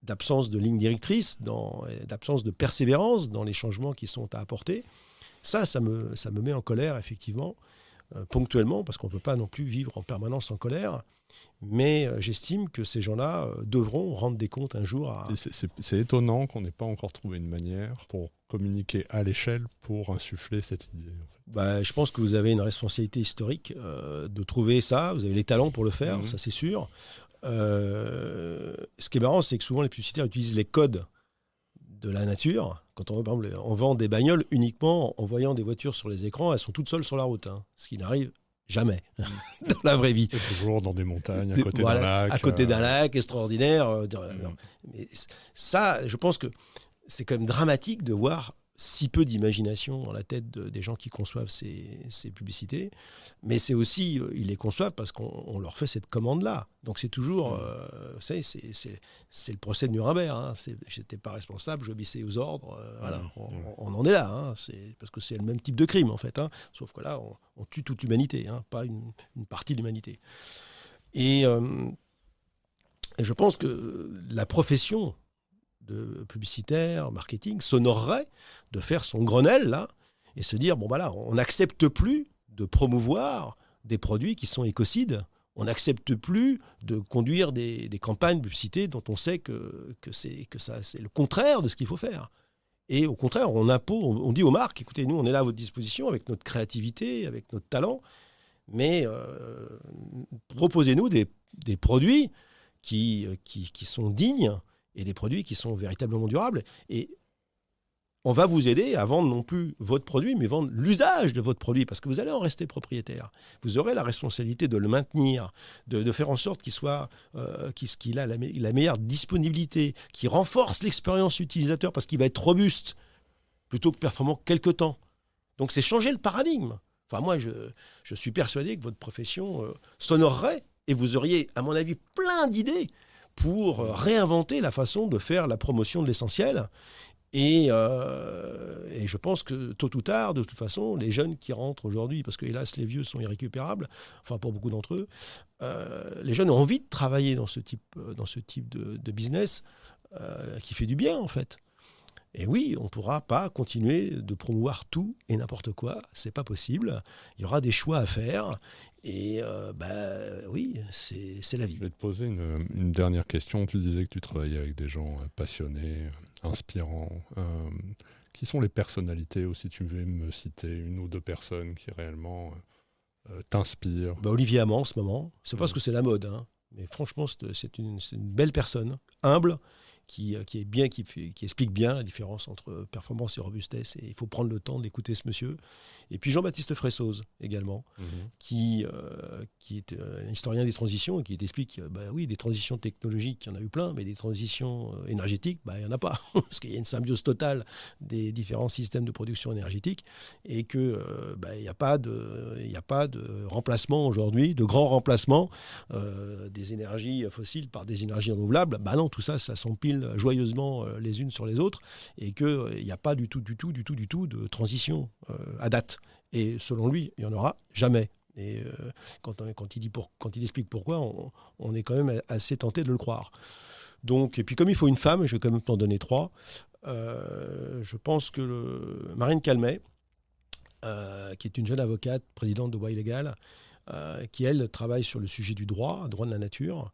d'absence de ligne directrice, d'absence de persévérance dans les changements qui sont à apporter. Ça me met en colère, effectivement, ponctuellement, parce qu'on ne peut pas non plus vivre en permanence en colère. Mais j'estime que ces gens-là devront rendre des comptes un jour à... C'est étonnant qu'on n'ait pas encore trouvé une manière pour communiquer à l'échelle pour insuffler cette idée. En fait. Je pense que vous avez une responsabilité historique de trouver ça. Vous avez les talents pour le faire, ça c'est sûr. Ce qui est marrant, c'est que souvent les publicitaires utilisent les codes de la nature. Quand par exemple, on vend des bagnoles uniquement en voyant des voitures sur les écrans, elles sont toutes seules sur la route, ce qui n'arrive jamais dans la vraie vie. Et toujours dans des montagnes, à côté d'un lac. À côté d'un lac, extraordinaire. Mais ça, je pense que c'est quand même dramatique de voir si peu d'imagination dans la tête des gens qui conçoivent ces publicités. Mais c'est aussi, ils les conçoivent parce qu'on leur fait cette commande-là. Donc c'est toujours, c'est le procès de Nuremberg. J'étais pas responsable, j'obéissais aux ordres. Voilà, on en est là. C'est parce que c'est le même type de crime en fait. Sauf que là, on tue toute l'humanité, pas une partie de l'humanité. Et je pense que la profession de publicitaire, marketing, s'honorerait de faire son Grenelle, là, et se dire, on n'accepte plus de promouvoir des produits qui sont écocides, on n'accepte plus de conduire des campagnes de publicité dont on sait que c'est le contraire de ce qu'il faut faire. Et au contraire, on dit aux marques, écoutez, nous, on est là à votre disposition avec notre créativité, avec notre talent, mais proposez-nous des produits qui sont dignes et des produits qui sont véritablement durables. Et on va vous aider à vendre non plus votre produit, mais vendre l'usage de votre produit, parce que vous allez en rester propriétaire. Vous aurez la responsabilité de le maintenir, de faire en sorte qu'il a la meilleure disponibilité, qu'il renforce l'expérience utilisateur, parce qu'il va être robuste, plutôt que performant quelque temps. Donc c'est changer le paradigme. Enfin, moi, je suis persuadé que votre profession s'honorerait, et vous auriez, à mon avis, plein d'idées pour réinventer la façon de faire la promotion de l'essentiel. Et je pense que tôt ou tard, de toute façon, les jeunes qui rentrent aujourd'hui, parce que hélas les vieux sont irrécupérables, enfin pour beaucoup d'entre eux, les jeunes ont envie de travailler dans ce type de business qui fait du bien en fait. Et oui, on ne pourra pas continuer de promouvoir tout et n'importe quoi, c'est pas possible. Il y aura des choix à faire. Et oui, c'est la vie. Je vais te poser une dernière question. Tu disais que tu travaillais avec des gens passionnés, inspirants. Qui sont les personnalités, ou si tu veux me citer une ou deux personnes qui réellement t'inspirent? Olivier Amand en ce moment. C'est parce que c'est la mode, mais franchement, c'est une belle personne, humble, qui explique bien la différence entre performance et robustesse. Et il faut prendre le temps d'écouter ce monsieur. Et puis Jean-Baptiste Fressoz également, qui est un historien des transitions et qui t'explique, oui, des transitions technologiques, il y en a eu plein, mais des transitions énergétiques, il n'y en a pas. Parce qu'il y a une symbiose totale des différents systèmes de production énergétique et qu'il n'y a pas de remplacement aujourd'hui, de grand remplacement des énergies fossiles par des énergies renouvelables. Non, tout ça s'empile joyeusement les unes sur les autres et qu'il n'y a pas du tout de transition à date. Et selon lui, il n'y en aura jamais. Et quand il explique pourquoi, on est quand même assez tenté de le croire. Donc, et puis comme il faut une femme, je vais quand même t'en donner 3. Je pense que Marine Calmet, qui est une jeune avocate, présidente de Droit Illégal, qui, elle, travaille sur le sujet du droit de la nature,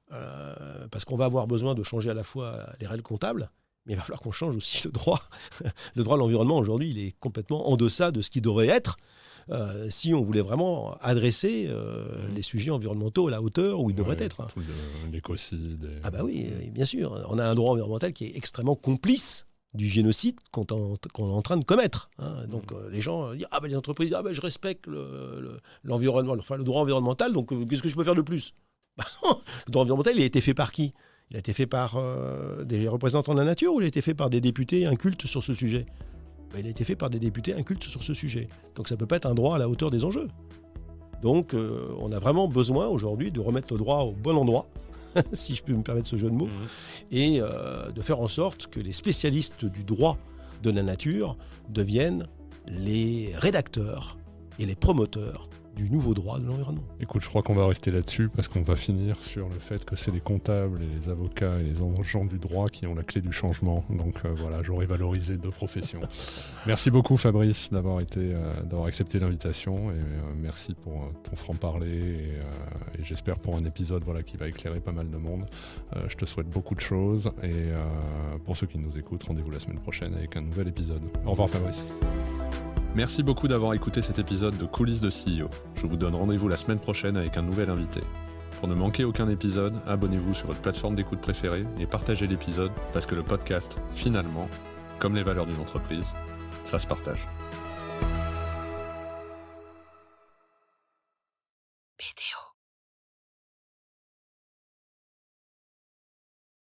parce qu'on va avoir besoin de changer à la fois les règles comptables, mais il va falloir qu'on change aussi le droit. Le droit de l'environnement, aujourd'hui, il est complètement en deçà de ce qu'il devrait être si on voulait vraiment adresser les sujets environnementaux à la hauteur où ils devraient être. Tout l'écocide. Ah bah oui, bien sûr. On a un droit environnemental qui est extrêmement complice du génocide qu'on est en train de commettre. Donc les gens disent les entreprises, je respecte l'environnement, le droit environnemental, donc qu'est-ce que je peux faire de plus? Le droit environnemental, il a été fait par qui? Il a été fait par des représentants de la nature ou il a été fait par des députés incultes sur ce sujet? Il a été fait par des députés incultes sur ce sujet. Donc ça ne peut pas être un droit à la hauteur des enjeux. Donc on a vraiment besoin aujourd'hui de remettre le droit au bon endroit, si je peux me permettre ce jeu de mots, et de faire en sorte que les spécialistes du droit de la nature deviennent les rédacteurs et les promoteurs du nouveau droit de l'environnement. Écoute, je crois qu'on va rester là-dessus parce qu'on va finir sur le fait que c'est les comptables et les avocats et les agents du droit qui ont la clé du changement. Donc voilà, j'aurais valorisé 2 professions. Merci beaucoup Fabrice d'avoir accepté l'invitation et merci pour ton franc-parler et j'espère pour un épisode qui va éclairer pas mal de monde. Je te souhaite beaucoup de choses et pour ceux qui nous écoutent, rendez-vous la semaine prochaine avec un nouvel épisode. Au revoir Fabrice. Merci beaucoup d'avoir écouté cet épisode de Coulisses de CEO. Je vous donne rendez-vous la semaine prochaine avec un nouvel invité. Pour ne manquer aucun épisode, abonnez-vous sur votre plateforme d'écoute préférée et partagez l'épisode parce que le podcast, finalement, comme les valeurs d'une entreprise, ça se partage.